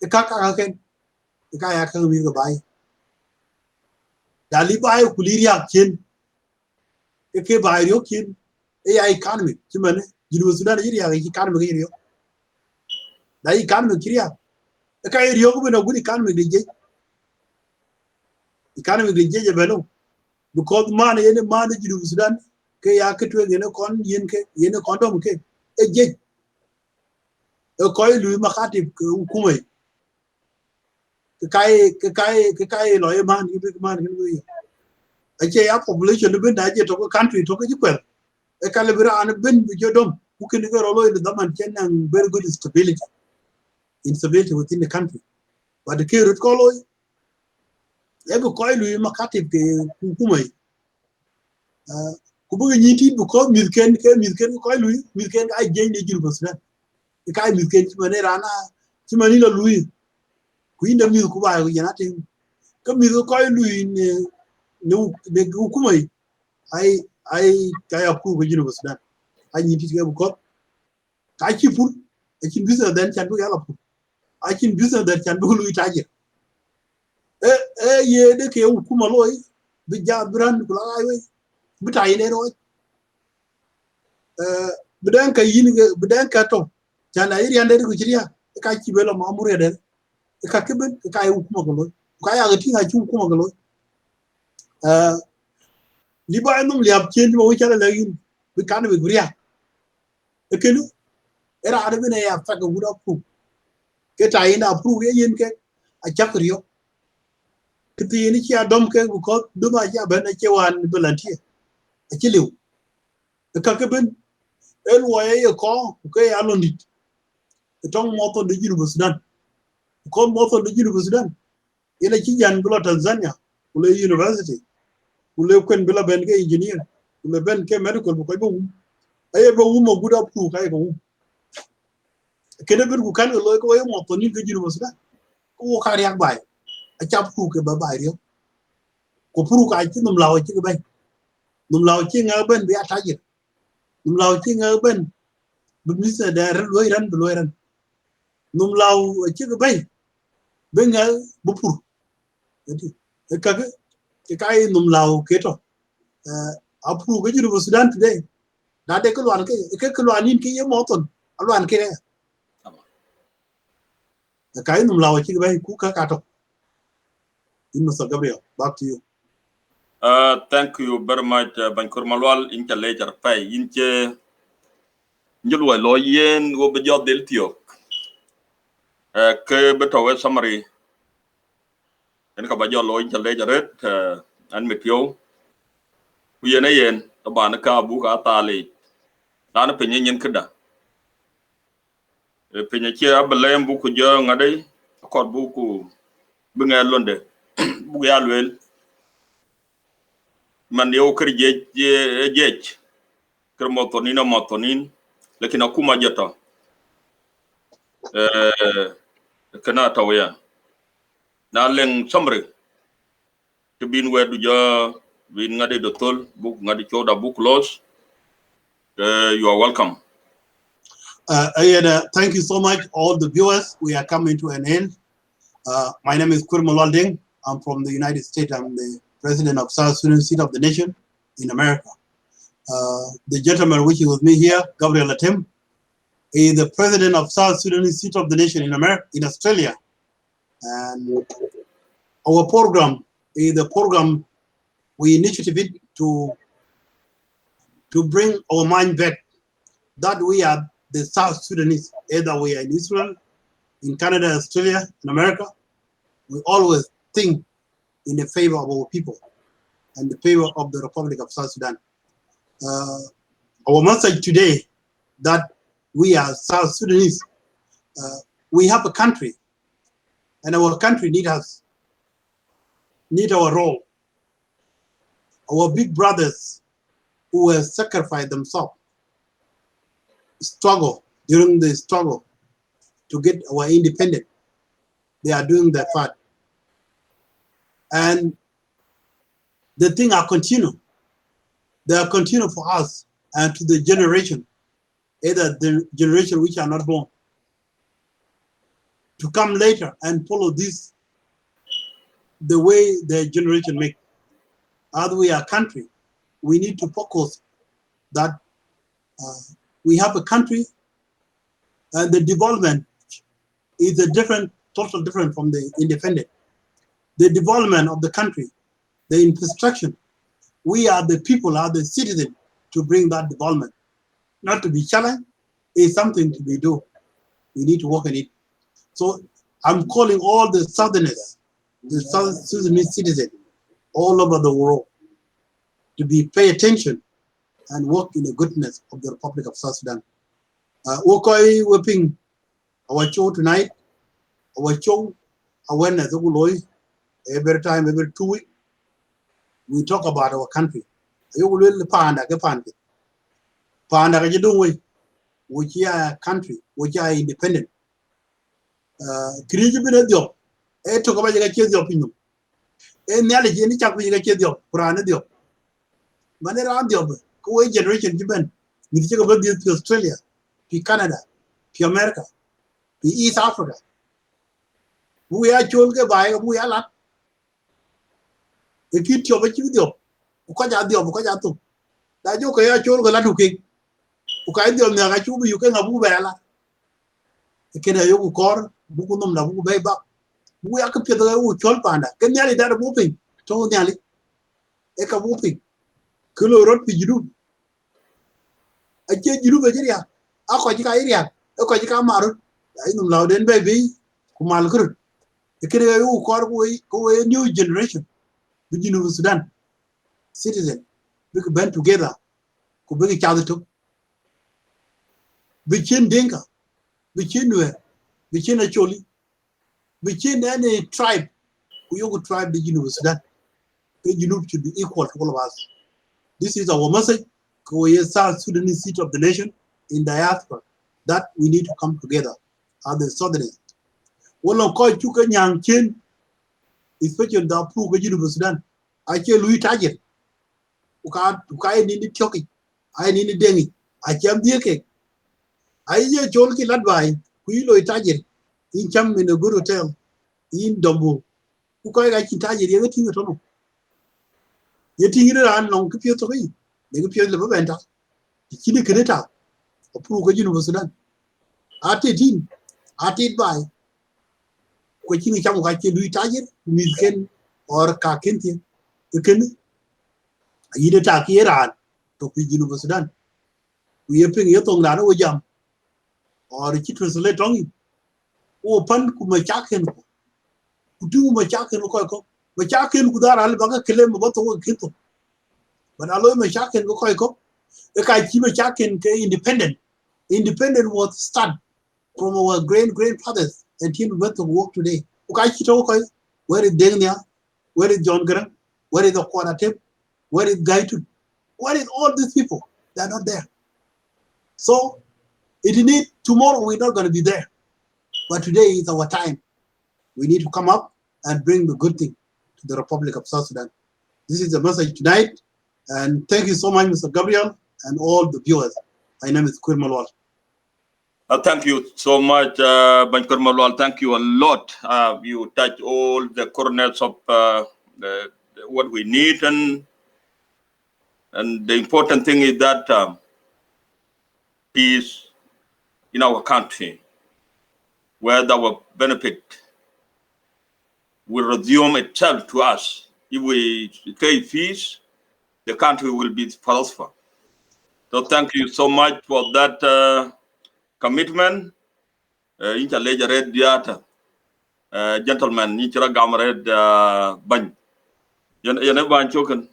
e ka ken e ka ya ka mi ga bai dali bai kuliria ken e ke bai yo ken e ya economy ci mane jiru Sudan yiri ya economy ga yiri yo da economy kiriya e ka yiri yo ko na gudi economy de je be no because man yene man jiru Sudan ke ya ke to yene kon yene kondom ke e je e koy lu makatib hukumai kai lo man ki big man ni ache ya population ben da je to ko country to ko jikwel e kalibra an ben bi jodom ku ken go lo in the man kenan very good stability instability within the country but the care ko lo e bu koy lu makatib ke hukumai ku bu ni ti bu ko milken koy lu milken ay je ni jiru basna e kai milken ci mane rana ci mani la lu ku inda mi ku ba ku yana tin ka mi ko lu ne hukumai ai kaya ku ga jiru Sudan ai ni tike ko ka ki fur a kin bisa dan can bu yala fur a kin bisa dan can bu lu itaje ye de ke hukuma loy bi ja brand ku la ai we bi ta yi ne no bidan ka yin bidan ka to jana iri ande ku jiriya ka ki belo mamure de ka keben ka ai hukuma ko loy ka ya ga tinga ki hukuma ko loy li ba num li ab chen mo chala la yin bi kan bi guriya e kenu era arbe ne ya fa ga guda ku ke ta ina approve ye yin ke a chakriyo ke ti ni ci adom ke ko do ma ja ben ke wan belanti a ci lew ka ke ben el waye ko ke ya lo nit tong mo to de jiru Sudan ko mo to de jiru Sudan ina ci jan bulo Tanzania ule university ule kwen bila ben ke engineer ule ben ke medical ko bo ay bo mo guda approve kay ko kene ben ku kan lo ko yo mo to ni ke jiru Sudan ko ka riak bay a chap ku ke ba bay yo ko puru ka ci num lawo ci bay num lawo ci nga ben bi atajir num lawo ci nga ben bi misa da ran lo ran num lawo ci bay be nga bu pur e ka ke kay num lawo ke to a puru ga jiru Sudan today da de ko wan ke lo anin ke ye moton alwan ke kay num lawo ci bay ku ka to in Mr. Gabriel back to you. Thank you very much, Bankur Malwal, in Chalager Pay, in Che Njulwa Loyen, go be your del tiok. Ke beto summary, and Kabajo Loy in Chalager, and Metio. We are yen, the Banaka Buka Tali, Lana Pinion Kada. Pinacha Belém Buku Jong a day, a court buku, Bunga Lunde, Buyalwell. Man yo kër jeej kër motonin lekin akuma jota kana tawya na leng samre to bin wedu jo bin ngade do tol buk ngade choda buk los You are welcome. Thank you so much, all the viewers. We are coming to an end. My name is Kurma Walding. I'm from the United States. I'm the president of South Sudan, seat of the nation in America. The gentleman which is with me here, Gabriel Atem, is the president of South Sudan, seat of the nation in America, in Australia. And our program is the program we initiated it to bring our mind back that we are the South Sudanese, either we are in Israel, in Canada, Australia, in America. We always think in the favor of our people and the favor of the Republic of South Sudan. Our message today that we are South Sudanese, we have a country, and our country needs us, need our role. Our big brothers who have sacrificed themselves, during the struggle to get our independence, they are doing their part. And the thing are continue. They are continue for us and to the generation, either the generation which are not born, to come later and follow this the way the generation make. As we are a country, we need to focus that we have a country and the development is a different, total different from the independent. The development of the country, the infrastructure, we are the people, are the citizens to bring that development. Not to be challenged, is something to be do. We need to work on it. So I'm calling all the Southerners, the South Sudanese citizens all over the world to be pay attention and work in the goodness of the Republic of South Sudan. We're whipping our show tonight, our show awareness every time, every 2 weeks, we talk about our country. Which are country, which are independent. Create a job. Talk about the job in you. And the other Jenny Chap will get job, Prana job. Manera job, co generation Japan. We talk about this to Australia, to Canada, to America, to East Africa. We are children by we are lot. The kid job at you job. Ukaja job, Ukajato. That you can children la to kick. Ukaidi on the Rachubu, you can abu bella. The Kenayo core, Bukunum, Nabu Bayba. We are compared to the Chol Panda. Can nearly that whooping, told nearly. Eka whooping. Kulo road Pijidu. I can't do Virginia. Aquatica area. Aquatica Maru. I know Loudon baby. Kumalkur. The Kenayo core go a new generation. Virginia Sudan. Citizen. We could band together. Could bring each other to. Between Dinka, between Nuer, between Acholi, between any tribe, we all tribe the University Sudan. The University should be equal to all of us. This is our message. We are South Sudanese seat of the nation in diaspora that we need to come together as the Southerners. One of called Chuka Nyang Chin, especially the Pru University Sudan. I tell Louis Target. Ukai need choking. I need dengi. I can't be a cake. I hear Jolki Ladby, Quilo Target, in Cham in a good hotel, in Dombo. Who call like Target, everything at all. Yet you run long computer. They appear the Baventa, the Chili Caneta, a Pruga University Sudan. At 18, at 8 by Quachini Chamaki Louis Target, Milken or Kakinti, you can either take here to University Sudan. We are paying Yatong Lano Jam. Or the translate on you. Open Kumachakin, do Machakin Koiko, Machakin Gudar Albaga Kilem about the word Kito. But I love Machakin Koiko, the Kaiki Machakin independent. Independent was start from our grandfathers until we went to work today. Ukaichito, where is Dania? Where is John Graham? Where is the Quadatim? Where is Gaitu? Where is all these people? They're not there. So, it need tomorrow we're not going to be there, but today is our time. We need to come up and bring the good thing to the Republic of South Sudan. This is the message tonight, and thank you so much, Mr. Gabriel, and all the viewers. My name is Kwir Malwal. Thank you so much, Bankur Malwal. Thank you a lot. You touch all the corners of what we need, and the important thing is that peace in our country, where our benefit will resume itself to us. If we pay fees, the country will be prosper. So thank you so much for that commitment. In challenge red diata, gentlemen, in chira gam red bany. Yene bany choken.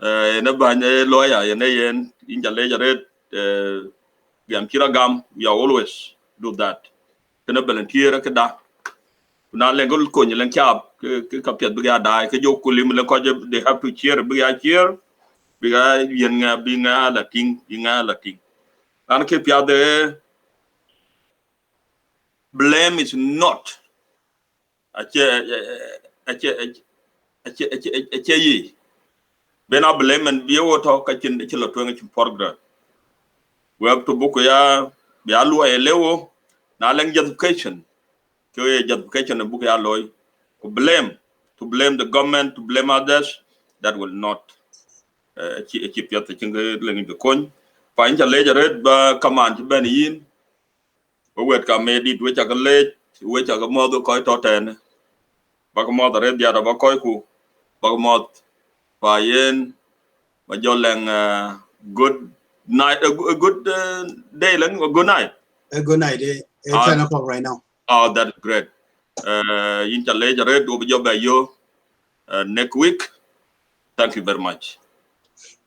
Yene bany lawyer. Yene yen in challenge red. Gam chira gam. We always do that. Kena volunteer kada. Na lengol ko nyelen chap ke kapiat biga dai ke jo kulim le ko they have to cheer biga cheer biga yen nga binga lating inga lating. And keep ya the blame is not ye bena blame and be water kachin chilo twang program we have to book ya lu elewo na leng justification ke justification book ya loy to blame the government, to blame others, that will not keep your thinking the coin find a ledger red ba command ben yin we ka made it which a late which a mother koi toten ba mother red ya ba koi ku ba mot pa yen ba joleng good night a good day lang a good night. A good night. It's 10 o'clock right now. Oh, that's great. In the ledger red will be your next week. Thank you very much.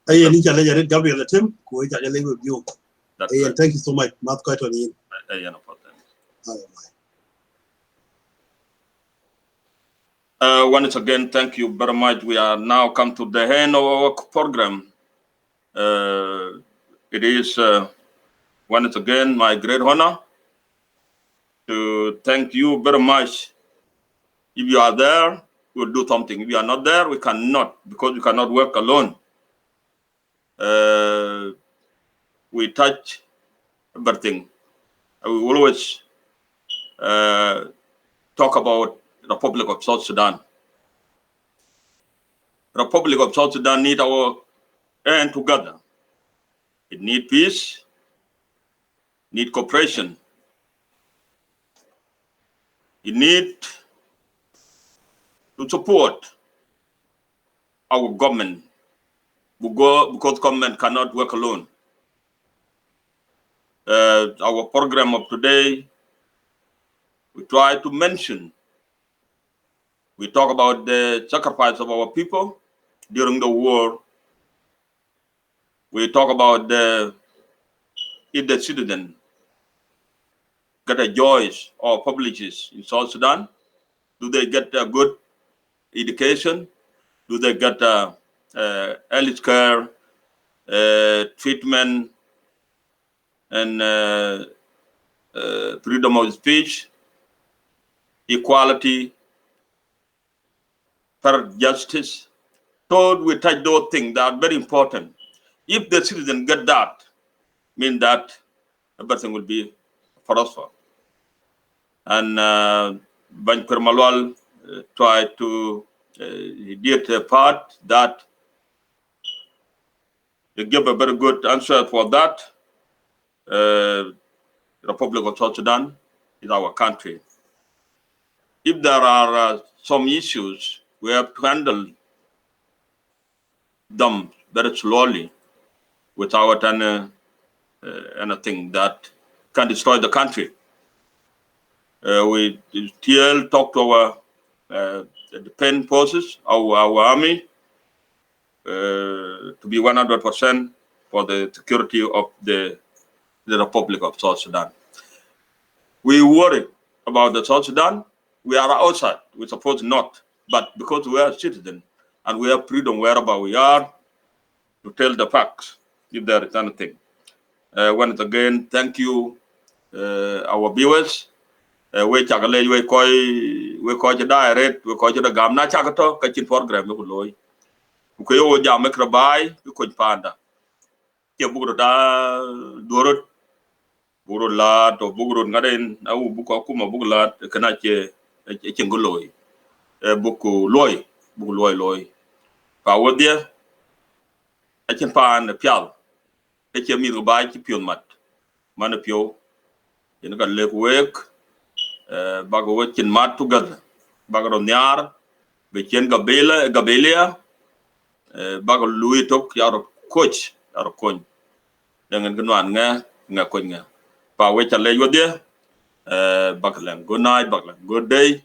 Gabriel Tim, thank you so much. Once again, thank you very much. We are now come to the end of our program. It is once again my great honor to thank you very much. If you are there, we'll do something. If you are not there, we cannot, because we cannot work alone. We touch everything. We always talk about the Republic of South Sudan. The Republic of South Sudan need our hand together. It need peace, need cooperation. It need to support our government, because government cannot work alone. Our program of today, we try to mention, we talk about the sacrifice of our people during the war. We talk about if the citizen get a choice or privileges in South Sudan, do they get a good education? Do they get health care, treatment, and freedom of speech, equality, fair justice? So we touch those things that are very important. If the citizen get that, mean that everything will be prosper. And Bankur Malwal tried to he did a part that he gave a very good answer for that. Republic of South Sudan is our country. If there are some issues, we have to handle them very slowly without anything that can destroy the country. We still talk to our defense forces, our army, to be 100% for the security of the Republic of South Sudan. We worry about the South Sudan. We are outside. We're supposed not, but because we are citizens and we have freedom wherever we are to tell the facts if there is anything. Once again, thank you, our viewers. We chakale we koi direct we koi the gam na chakato kachin program we loy. We yo jam ekrabai we koi panda. ke bugro da dorot bugro la to bugro ngaden au buko kuma bugla kana ke ngoloy buku loy pa wodia a chen pan pial ke mi go ba ki pion mat man pio yen ga le wek bago wekin mat together bagro nyar be chen gabelia bago lui tok yaro coach yaro kon dengan genwan nga kon nga pa we chale yodia baglan good night baglan good day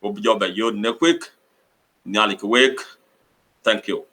ob job yo ne quick nyali wek thank you